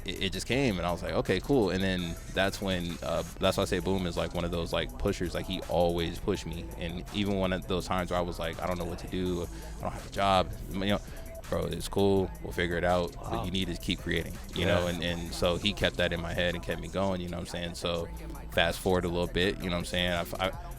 it just came, and I was like, okay, cool. And then that's when that's why I say Boom is like one of those like pushers. Like he always pushed me, and even one of those times where I was like, I don't know what to do, I don't have a job, you know, bro, it's cool, we'll figure it out. But you need to keep creating, you know. And so he kept that in my head and kept me going, you know what I'm saying. So fast forward a little bit, you know what I'm saying,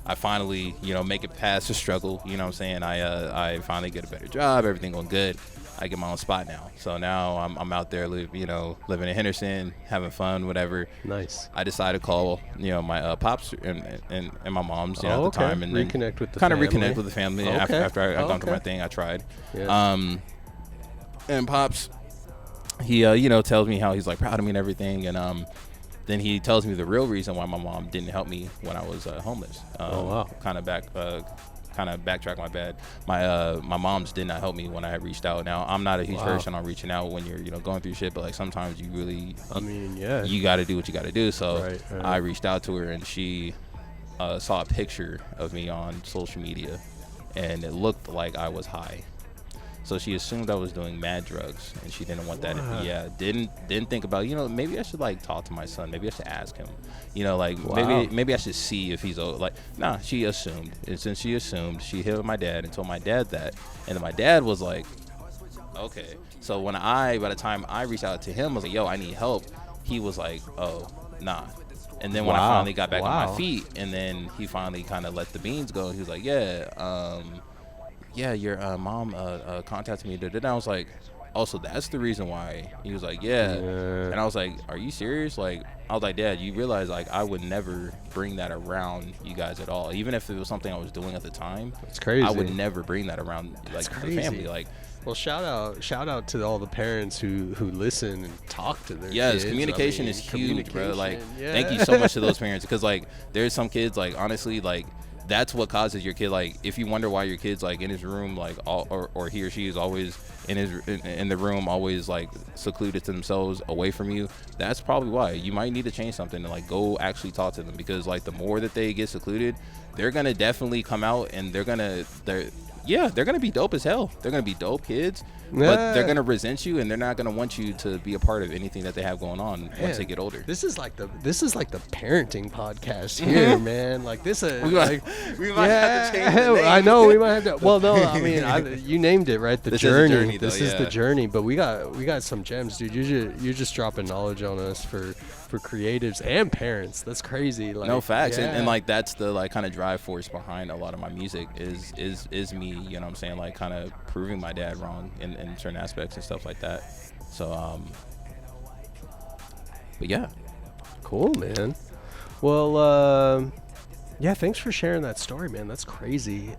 I finally, you know, make it past the struggle, you know what I'm saying. I finally get a better job, everything going good. I get my own spot now. So now I'm out there, living in Henderson, having fun, whatever. Nice. I decided to call, you know, my pops and my mom's, you know, at the time, and reconnect with the kind family. of reconnect with the family after I gone through my thing. I tried. Yeah. And Pops, he you know, tells me how he's like proud of me and everything, and then he tells me the real reason why my mom didn't help me when I was homeless. Kind of back kind of backtrack my bad. My moms did not help me when I had reached out. Now I'm not a huge person on reaching out when you're going through shit, but like sometimes you really, you got to do what you got to do. So I reached out to her, and she saw a picture of me on social media, and it looked like I was high. So she assumed I was doing mad drugs, and she didn't want that. Yeah, didn't think about, maybe I should like talk to my son. Maybe I should ask him. Maybe I should see if he's like. Nah, she assumed, and since she assumed, she hit my dad and told my dad that, and then my dad was like, okay. So by the time I reached out to him, I was like, yo, I need help. He was like, oh, nah. And then when I finally got back on my feet, and then he finally kind of let the beans go, he was like, yeah, your mom contacted me. And I was like, oh, so that's the reason why. He was like, yeah. And I was like, are you serious? Like, I was like, Dad, you realize like I would never bring that around you guys at all, even if it was something I was doing at the time. It's crazy. I would never bring that around like the family. Like, well, shout out to all the parents who listen and talk to their kids. Yes, communication is huge, bro. Like, thank you so much to those parents, because like there's some kids, like, honestly, like, that's what causes your kid, like, if you wonder why your kid's like in his room, like, or he or she is always in the room, always like secluded to themselves, away from you, that's probably why. You might need to change something and like go actually talk to them, because like the more that they get secluded, they're gonna definitely come out, and they're gonna be dope as hell. They're gonna be dope kids, but they're gonna resent you, and they're not gonna want you to be a part of anything that they have going on once they get older. This is like the parenting podcast here, man. Like this is we might have to change the name. I know we might have to. Well, no, I mean, you named it right. The journey. This is the journey. But we got some gems, dude. You're just dropping knowledge on us for creatives and parents. That's crazy. Like, no, facts. And like that's the like kind of drive force behind a lot of my music is me, you know what I'm saying, like kind of proving my dad wrong in certain aspects and stuff like that. So but yeah, cool, man. Well, yeah, thanks for sharing that story, man. That's crazy.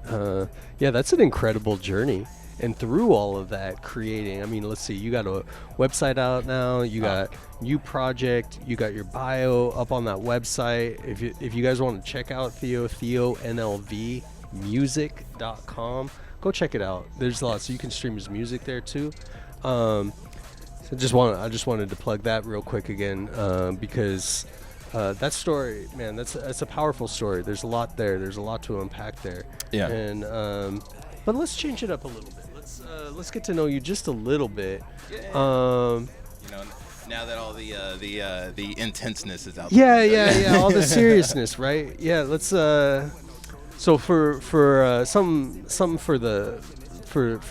Yeah, that's an incredible journey. And through all of that, creating, I mean, let's see, you got a website out now, you got new project, you got your bio up on that website. If you guys want to check out TheoNLVmusic.com, go check it out. There's a lot, so you can stream his music there too. So I just wanted to plug that real quick again, because that story, man, that's a powerful story. There's a lot there. There's a lot to unpack there. Yeah. And but let's change it up a little bit. Let's get to know you just a little bit. Now that all the intenseness is out there. Yeah, all the seriousness, right? Yeah, let's so for something for the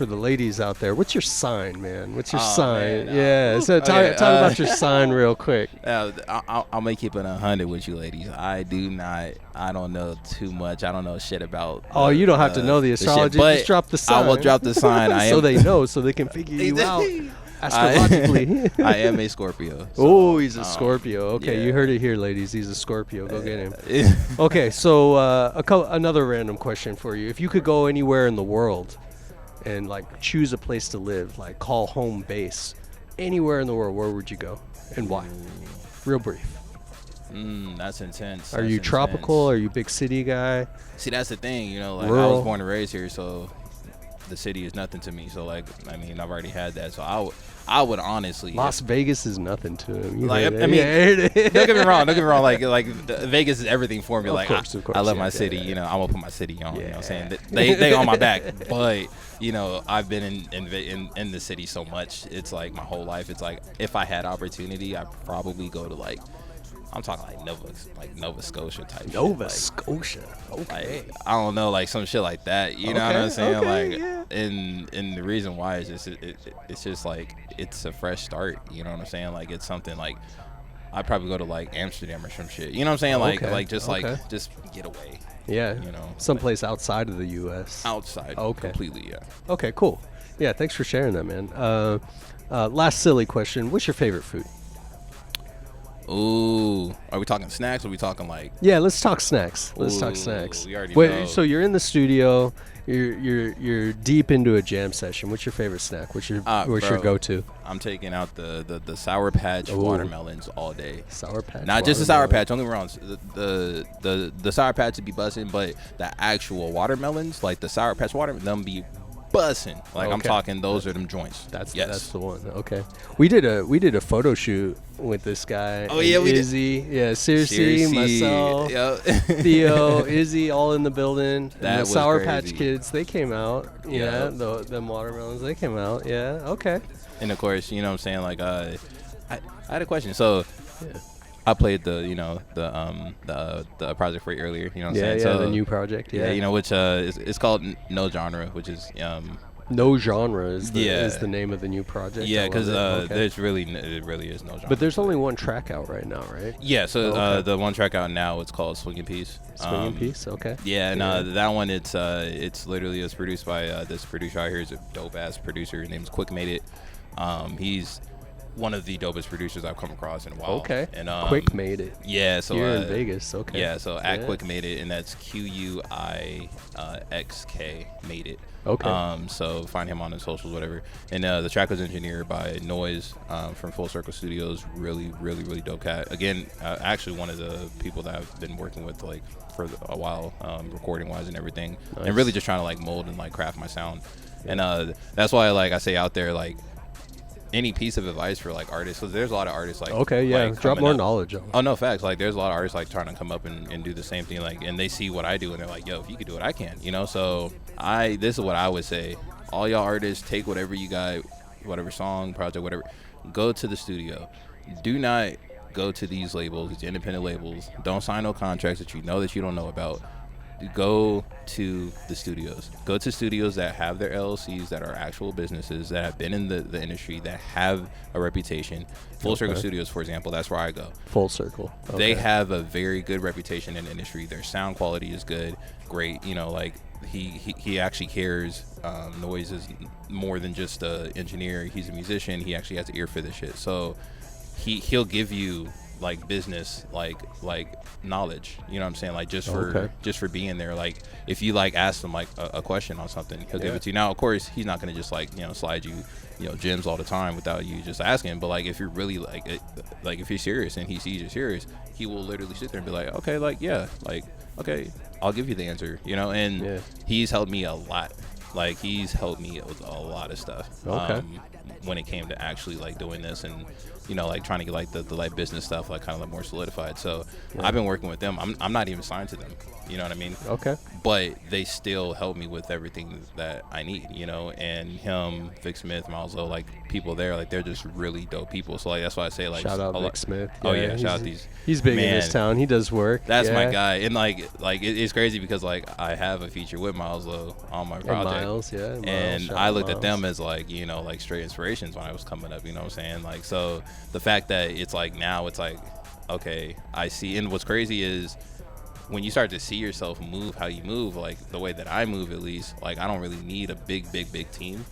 ladies out there, what's your sign, man? What's your sign? Man, so talk about your sign real quick. I'll make it 100 with you ladies. I don't know too much. I don't know shit about you don't have to know the astrology, shit, just drop the sign. I will drop the sign. So they know, so they can figure you out astrologically. I am a Scorpio. So, he's a Scorpio. Okay, you heard it here, ladies. He's a Scorpio. Go get him. Okay, so another random question for you. If you could go anywhere in the world and like choose a place to live, like call home base, anywhere in the world, where would you go and why? Real brief. That's intense. Are you tropical? Are you big city guy? See, that's the thing, like rural? I was born and raised here, so the city is nothing to me. So like, I mean, I've already had that. So I would honestly. Las Vegas is nothing to him. Like, I mean, don't get me wrong. Like Vegas is everything for me. Of course, I love my city. I'm gonna put my city on. You know what I'm saying? They on my back. But I've been in the city so much. It's like my whole life. It's like if I had opportunity, I'd probably go to like. I'm talking like Nova Scotia type. Nova shit. Scotia. Okay. Like, I don't know, like some shit like that. You know what I'm saying? Okay, like, and the reason why is just it's just like it's a fresh start. You know what I'm saying? Like it's something like I'd probably go to like Amsterdam or some shit. You know what I'm saying? Like just get away. Yeah. Someplace outside of the U.S. Outside. Okay. Completely. Yeah. Okay. Cool. Yeah. Thanks for sharing that, man. Last silly question. What's your favorite food? Ooh, are we talking snacks or are we talking like? Yeah, let's talk snacks. We already know. So you're in the studio you're deep into a jam session. What's your favorite snack? What's your go-to? I'm taking out the Sour Patch watermelons all day. Sour Patch. Not just the Sour Patch. Don't get me wrong. The Sour Patch would be buzzing, but the actual watermelons, like the Sour Patch watermelon, them be buzzing. Like I'm talking, those are them joints. That's the one. Okay. We did a photo shoot with this guy. Oh yeah, Izzy. Yeah, Searcy, myself, Theo, Izzy, all in the building. That the was Sour crazy. Patch Kids, they came out. Yeah, them watermelons, they came out. Yeah. Okay. And of course, you know what I'm saying, like I had a question. So I played the project for you earlier, you know what I'm saying? Yeah, so the new project. Yeah, you know, which it's called No Genre, which is No Genre is the name of the new project. Yeah, because it really is no genre. But there's only one track out right now, right? Yeah, so the one track out now, it's called Swinging Piece. Swinging Piece, okay. Yeah, and that one, it's literally produced by this producer out here. He's a dope ass producer. His name's Quick Made It. He's one of the dopest producers I've come across in a while. Okay. And Quick Made It. Yeah, so here in Vegas. Okay. Yeah, so at Quick Made It, and that's QUIXK Made It. Okay. So find him on his socials, whatever. And the track was engineered by Noise from Full Circle Studios. Really, really, really dope cat. Again, actually one of the people that I've been working with like for a while, recording wise and everything, and really just trying to like mold and like craft my sound. And that's why I say out there, like, any piece of advice for like artists, because there's a lot of artists like drop more knowledge on. Oh no, facts. Like there's a lot of artists like trying to come up and do the same thing, like, and they see what I do and they're like, yo, if you could do it, I can, you know. So this is what I would say: all y'all artists, take whatever you got, whatever song, project, whatever, go to the studio. Do not go to these labels, these independent labels. Don't sign no contracts that you don't know about. Go to the studios. Go to studios that have their LLCs, that are actual businesses, that have been in the industry, that have a reputation. Full Circle Studios, for example, that's where I go. Full Circle. Okay. They have a very good reputation in the industry. Their sound quality is good, great. You know, like he actually cares. Noise is more than just an engineer. He's a musician. He actually has an ear for this shit. So he'll give you like business like knowledge, you know what I'm saying, like just for being there. Like if you like ask him like a question on something, he'll give it to you. Now of course he's not gonna just like, you know, slide you, you know, gems all the time without you just asking, but like if you're really like if you're serious and he sees you're serious, he will literally sit there and be like, okay, like, yeah, like, okay, I'll give you the answer, you know. And he's helped me a lot. Like he's helped me with a lot of stuff when it came to actually like doing this, and you know, like trying to get like the like business stuff like kind of like more solidified. So I've been working with them. I'm not even signed to them, you know what I mean? Okay. But they still help me with everything that I need, you know. And him, Vic Smith, Miles Lowe, like people there, like they're just really dope people. So like that's why I say like shout out Vic Smith. Shout out these. He's big in this town. He does work. That's my guy. And like it's crazy because like I have a feature with Miles Lowe on my project. And I looked at them as like, you know, like straight inspirations when I was coming up, you know what I'm saying? Like, so the fact that it's like now it's like, okay, I see. And what's crazy is when you start to see yourself move how you move, like the way that I move, at least, like I don't really need a big team,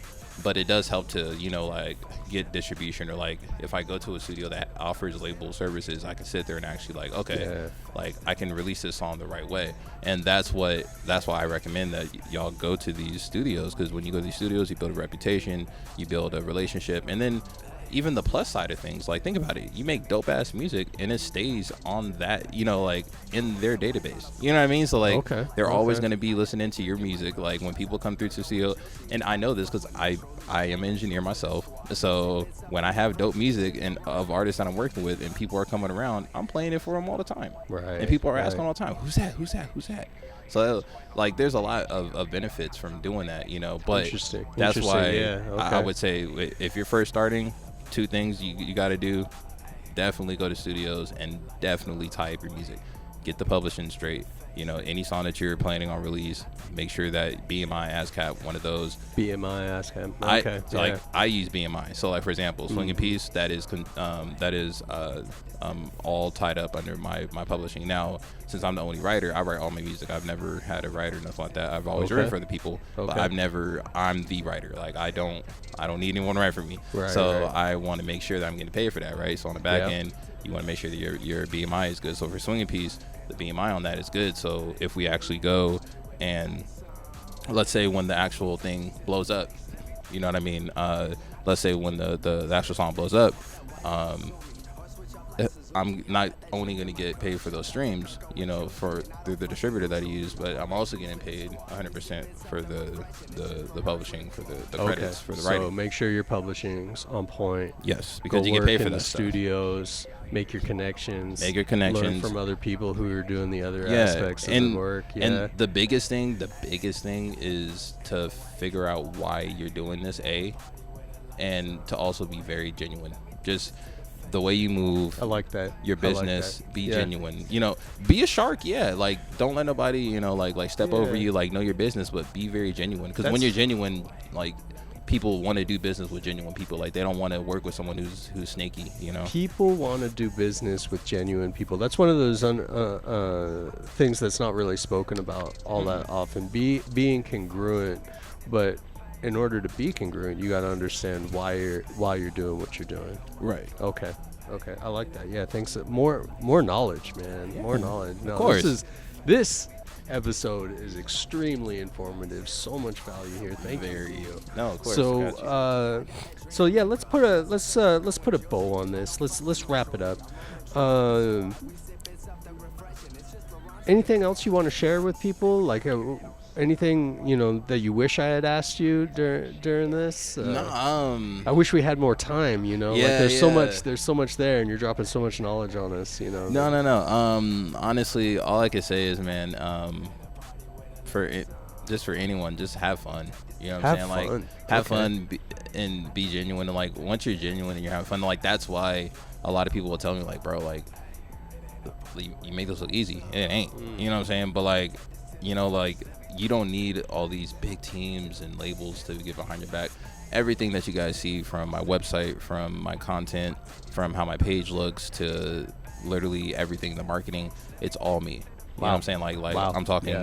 but it does help to, you know, like get distribution, or like if I go to a studio that offers label services, I can sit there and actually like, okay, like I can release this song the right way. And that's why I recommend that y'all go to these studios, because when you go to these studios, you build a reputation, you build a relationship, and then even the plus side of things, like think about it, you make dope ass music and it stays on that, you know, like in their database, you know what I mean? So like they're always going to be listening to your music, like when people come through to the studio. And I know this because I am an engineer myself, so when I have dope music and of artists that I'm working with and people are coming around, I'm playing it for them all the time, and people are asking all the time, who's that? So like there's a lot of benefits from doing that, you know. But that's why I would say if you're first starting, two things you got to do: definitely go to studios and definitely tie up your music. Get the publishing straight. You know, any song that you're planning on release, make sure that BMI, ASCAP, one of those. BMI, ASCAP. I use BMI. So like for example, Swinging Piece, that is all tied up under my publishing. Now, since I'm the only writer, I write all my music. I've never had a writer, nothing like that. I've always written for other people, but I'm the writer. Like I don't need anyone to write for me. I want to make sure that I'm getting paid for that, right? So on the back end, you want to make sure that your BMI is good. So for Swinging Piece, the BMI on that is good. So if we actually go and let's say when the actual thing blows up, you know what I mean? Let's say when the actual song blows up, I'm not only going to get paid for those streams, you know, through the distributor that I use, but I'm also getting paid 100% for the publishing, for the credits, for the writing. So make sure your publishing's on point. Yes, because you get paid for that stuff. Studios, make your connections. Learn from other people who are doing the other aspects of the work. Yeah. And the biggest thing is to figure out why you're doing this, and to also be very genuine. Just the way you move, I like that. Your business, be genuine. You know, be a shark. Yeah, like don't let nobody, you know, like step over you. Like know your business, but be very genuine. Because when you're genuine, like people want to do business with genuine people. Like they don't want to work with someone who's snaky. You know, people want to do business with genuine people. That's one of those things that's not really spoken about all that often. Being congruent, but in order to be congruent, you got to understand why you're doing what you're doing. Right. Okay. I like that. Yeah. Thanks. More knowledge, man. Yeah. More knowledge. No, of course. This episode is extremely informative. So much value here. Thank you. No, of course. So yeah, let's put a bow on this. Let's wrap it up. Anything else you want to share with people? Like anything, you know, that you wish I had asked you during this? I wish we had more time, you know. Yeah, like there's so much there, and you're dropping so much knowledge on us, you know. No. Honestly, all I can say is, man, for anyone, just have fun. You know what I'm saying? Like have fun and be genuine. And like once you're genuine and you're having fun, like that's why a lot of people will tell me, like, bro, like you make this look easy. It ain't. You know what I'm saying? But like, you know, like you don't need all these big teams and labels to get behind your back. Everything that you guys see, from my website, from my content, from how my page looks, to literally everything, the marketing, it's all me. You know what I'm saying? Like wow. I'm talking,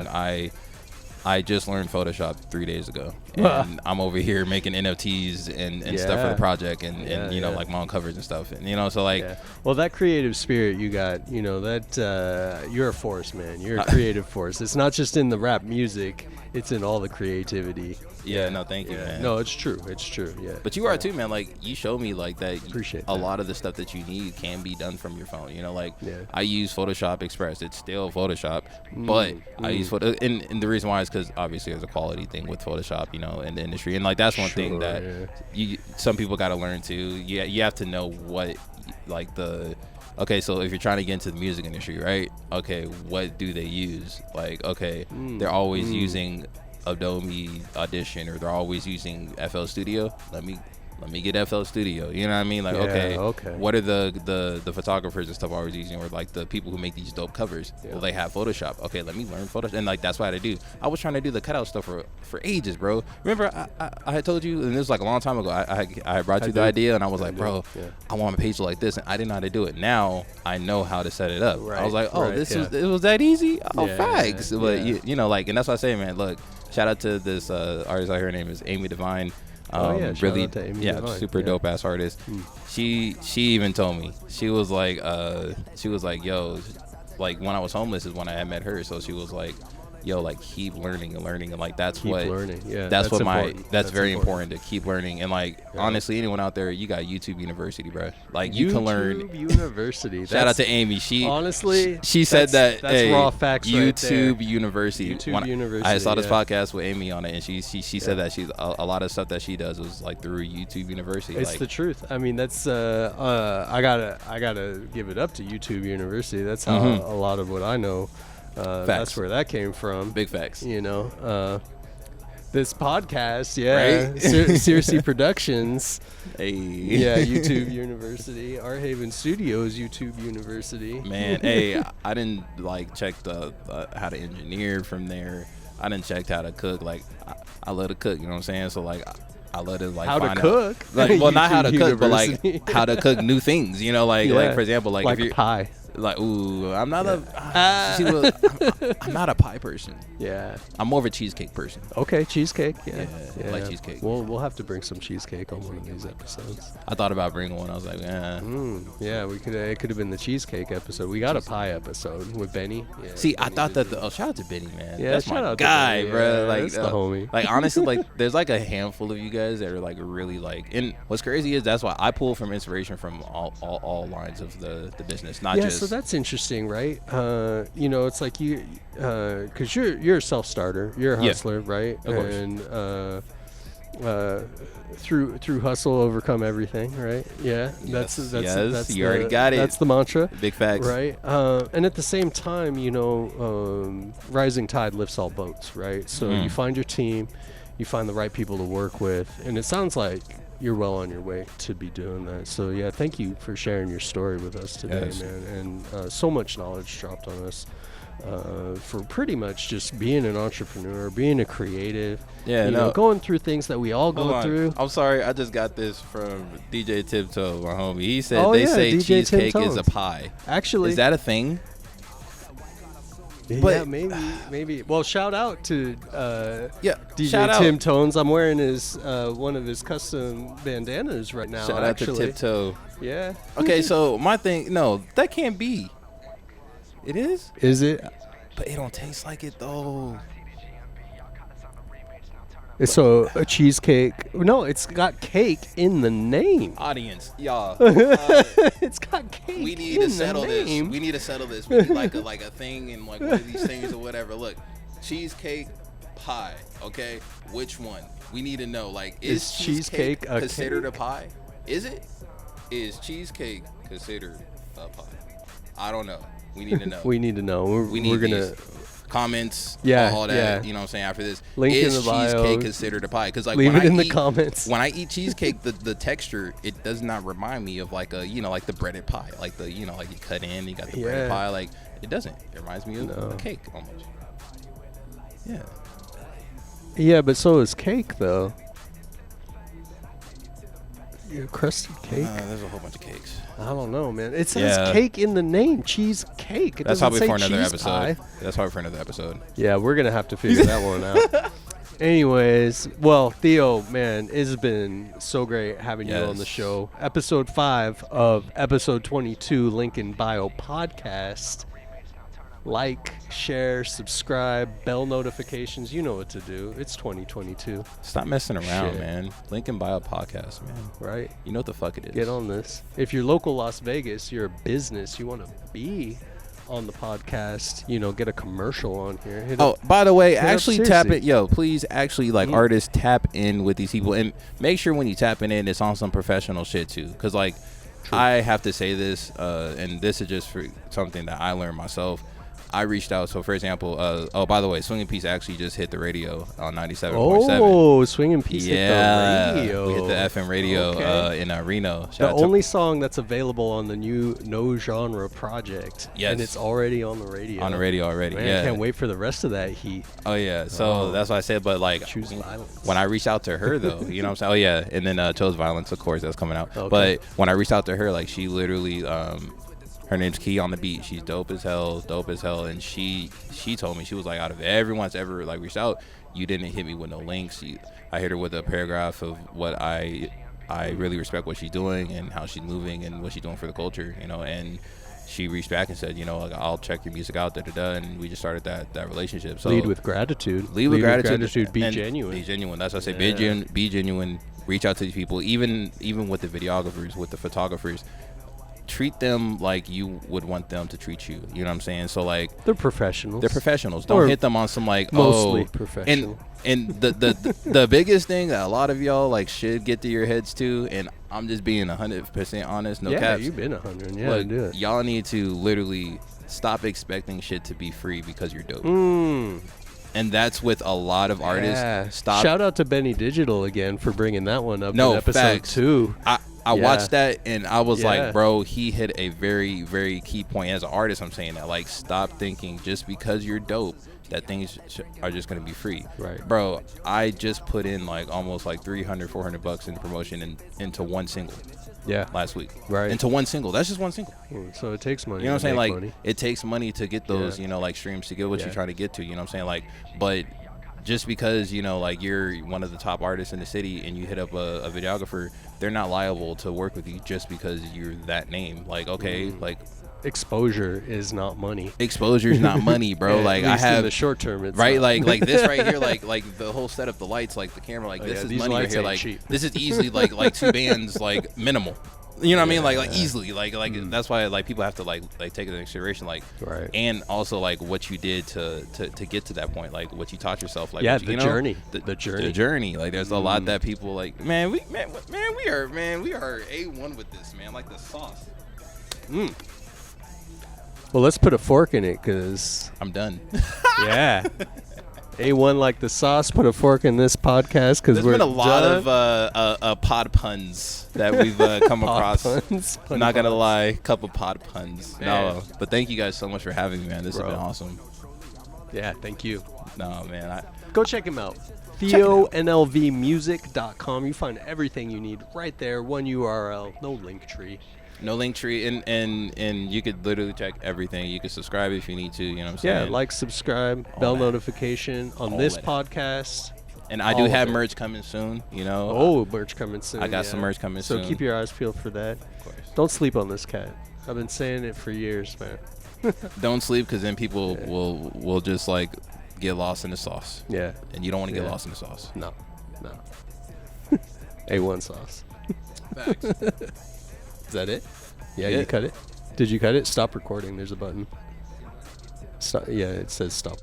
I just learned Photoshop 3 days ago, and I'm over here making NFTs and stuff for the project, and you know, like my own covers and stuff, and you know, so like, well, that creative spirit you got, you know, that you're a force, man. You're a creative force. It's not just in the rap music; it's in all the creativity. Yeah, no, thank you, man. No, it's true. Yeah. But you are too, man. Like you show me like that. Appreciate a lot of the stuff that you need can be done from your phone. You know, like I use Photoshop Express. It's still Photoshop, but I use Photo. And the reason why is because obviously there's a quality thing with Photoshop, you know, in the industry. And like that's one thing that some people got to learn too. Yeah, you have to know what like the. Okay, so if you're trying to get into the music industry, right? Okay, what do they use? Like, okay, they're always using Adobe Audition, or they're always using FL Studio. Let me get FL Studio. You know what I mean? Like, okay. What are the photographers and stuff always using, or like the people who make these dope covers? Well, they have Photoshop. Okay, let me learn Photoshop. And like that's what I had to do. I was trying to do the cutout stuff for ages, bro. Remember, I had told you, and this was like a long time ago. I brought you the idea, and I was like, bro, I want my page to like this, and I didn't know how to do it. Now I know how to set it up. I was like, oh, it was that easy. Oh, facts. But you know, like, and that's what I say, man. Look, shout out to this artist out here. Her name is Amy Divine. Really, Divine. Super dope ass artist. She even told me, she was like, yo, like when I was homeless is when I had met her. So she was like, yo, like keep learning and learning, and like that's keep what learning. Yeah, that's what that's very important to keep learning. And like honestly, anyone out there, you got YouTube University, bro. Like you can learn. University. Shout out to Amy. She honestly, she said that that's raw facts. YouTube right University. University. I saw this podcast with Amy on it, and she said that she's a lot of stuff that she does was like through YouTube University. It's like, the truth. I mean, that's I gotta give it up to YouTube University. That's how a lot of what I know. That's where that came from. Big facts. You know, this podcast, Searcyproductions. Hey. Yeah, YouTube University. Our Haven Studios, YouTube University. Man, hey, I didn't like check the how to engineer from there. I didn't check how to cook. Like, I love to cook. You know what I'm saying? So like, I love to like how find to cook. Like, well, not how to cook, University. but like how to cook new things. You know, like for example, like if you're pie. Like, ooh, I'm not I'm not a pie person. Yeah. I'm more of a cheesecake person. Okay, cheesecake. Yeah. I like cheesecake. We'll have to bring some cheesecake on one of these episodes. I thought about bringing one. I was like, Yeah, we could. It could have been the cheesecake episode. We got a pie episode with Benny. Yeah, See, Benny I thought that. Shout out to Benny, man. Yeah, that's shout my out to guy, Benny. bro. Yeah, Like, that's the homie. Like, honestly, like, there's like a handful of you guys that are like really like. And what's crazy is that's why I pull from inspiration from all lines of the business, not just. So that's interesting, right? You know, it's like you, because you're a self-starter, you're a hustler, right? Of course. And through hustle, overcome everything, right? Yeah, that's you already got it. That's the mantra. Big facts, right? And at the same time, you know, rising tide lifts all boats, right? So you find your team, you find the right people to work with, and it sounds like you're well on your way to be doing that. So yeah, thank you for sharing your story with us today, man. And so much knowledge dropped on us for pretty much just being an entrepreneur, being a creative. Yeah, you know, going through things that we all go through. I'm sorry, I just got this from DJ Tiptoe, my homie. He said say DJ cheesecake Tim is a pie. Actually, is that a thing? Yeah, maybe. Well, shout out to DJ Tim Tones. I'm wearing his one of his custom bandanas right now. Shout out to Tiptoe. Yeah. Okay, so my thing, no, that can't be. It is? Is it? But it don't taste like it though. So a cheesecake? No, it's got cake in the name. Audience, y'all. It's got cake. We need to settle this. We need to settle this. We need like a thing and like one of these things or whatever. Look, cheesecake, pie. Okay, which one? We need to know. Like, is cheesecake considered a pie? Is it? Is cheesecake considered a pie? I don't know. We need to know. We need to know. We're gonna comments. Yeah, all that. yeah. You know what I'm saying? After this, link is in the bio. Cheesecake considered a pie? Because like leave when it I in eat, the comments. When I eat cheesecake, the texture, it does not remind me of like a like the breaded pie, like the like you cut in, you got the breaded pie. Like it doesn't. It reminds me of a cake almost. Yeah. Yeah, but so is cake though. Crusted cake. There's a whole bunch of cakes. I don't know, man. It says cake in the name, cheesecake. That's probably for another episode. Pie. That's probably for another episode. Yeah, we're gonna have to figure that one out. Anyways, well, Theo, man, it's been so great having you on the show. Episode 5 of episode 22, Link in Bio podcast. Like, share, subscribe, bell notifications. You know what to do. It's 2022. Stop messing around, man. Link in Bio podcast, man. Right? You know what the fuck it is. Get on this. If you're local Las Vegas, you're a business, you want to be on the podcast, you know, get a commercial on here. By the way, actually tap it. Please actually, like, artists tap in with these people. And make sure when you tapping in, it's on some professional shit, too. Because, like, I have to say this, and this is just for something that I learned myself. I reached out. So, for example, by the way, Swinging Piece actually just hit the radio on 97.7. Oh, Swinging Piece hit the radio. We hit the FM radio in Reno. The only song that's available on the new No Genre project. Yes. And it's already on the radio. On the radio already, Man, I can't wait for the rest of that heat. Oh, yeah. So, that's why I said, but, like, Choose Violence. When I reached out to her, though, you know what I'm saying? Oh, yeah. And then Chose Violence, of course, that's coming out. Okay. But when I reached out to her, like, she literally... her name's Key on the beat. She's dope as hell. And she told me, she was like, out of everyone that's ever like reached out, you didn't hit me with no links. I hit her with a paragraph of what I really respect what she's doing and how she's moving and what she's doing for the culture, you know. And she reached back and said, you know, like, I'll check your music out, and we just started that relationship. So lead with gratitude. Lead with gratitude. Be genuine. Be genuine. That's what I say. Be genuine. Reach out to these people, even with the videographers, with the photographers. Treat them like you would want them to treat you. You know what I'm saying? So, like, they're professionals. Don't hit them on some like mostly professional. And the biggest thing that a lot of y'all like should get to your heads too, and I'm just being 100% honest, no caps. Yeah, you've been 100. Yeah, look, do it. Y'all need to literally stop expecting shit to be free because you're dope. And that's with a lot of artists. Yeah. Stop. Shout out to Benny Digital again for bringing that one up in episode facts. 2. I watched that and I was like, bro, he hit a very, very key point. As an artist, I'm saying that, like, stop thinking just because you're dope that things are just gonna be free. Right. Bro, I just put in like almost like $300-$400 in promotion into one single. Yeah. Last week. Right. Into one single. That's just one single. So it takes money. You know what I'm saying? Like money. it takes money to get those, you know, like streams to get what you're trying to get to. You know what I'm saying? Like, but just because, you know, like you're one of the top artists in the city and you hit up a videographer, they're not liable to work with you just because you're that name. Like, okay, like exposure is not money. Exposure is not money, bro. Like I have in the short term, it's right, not. like this right here, like the whole setup, the lights, like the camera, like this is money right here. Like cheap. this is easily like 2 bands, like minimal. You know what I mean? Like easily, like that's why like people have to like take it into consideration, like and also like what you did to get to that point, like what you taught yourself, like the journey, the journey. Like there's a lot that people like, we are A1 with this, man. Like the sauce. Well, let's put a fork in it, cause I'm done. Yeah. A1 like the sauce. Put a fork in this podcast because there's been a lot of pod puns that we've come across. I'm not gonna lie, couple pod puns. Man. No, but thank you guys so much for having me, man. This has been awesome. Yeah, thank you. No, man, go check him out. TheoNLVmusic.com. You find everything you need right there. One URL, no link tree. No link tree, and you could literally check everything. You can subscribe if you need to, you know what I'm saying? Yeah, like, subscribe, bell notification on this podcast. And I do have merch coming soon, you know. Oh, merch coming soon. I got some merch coming soon. So keep your eyes peeled for that. Of course. Don't sleep on this cat. I've been saying it for years, man. Don't sleep, because then people will just, like, get lost in the sauce. Yeah. And you don't want to get lost in the sauce. No. A1 sauce. Facts. Is that it? Yeah, you cut it. Did you cut it? Stop recording. There's a button. Stop. Yeah, it says stop.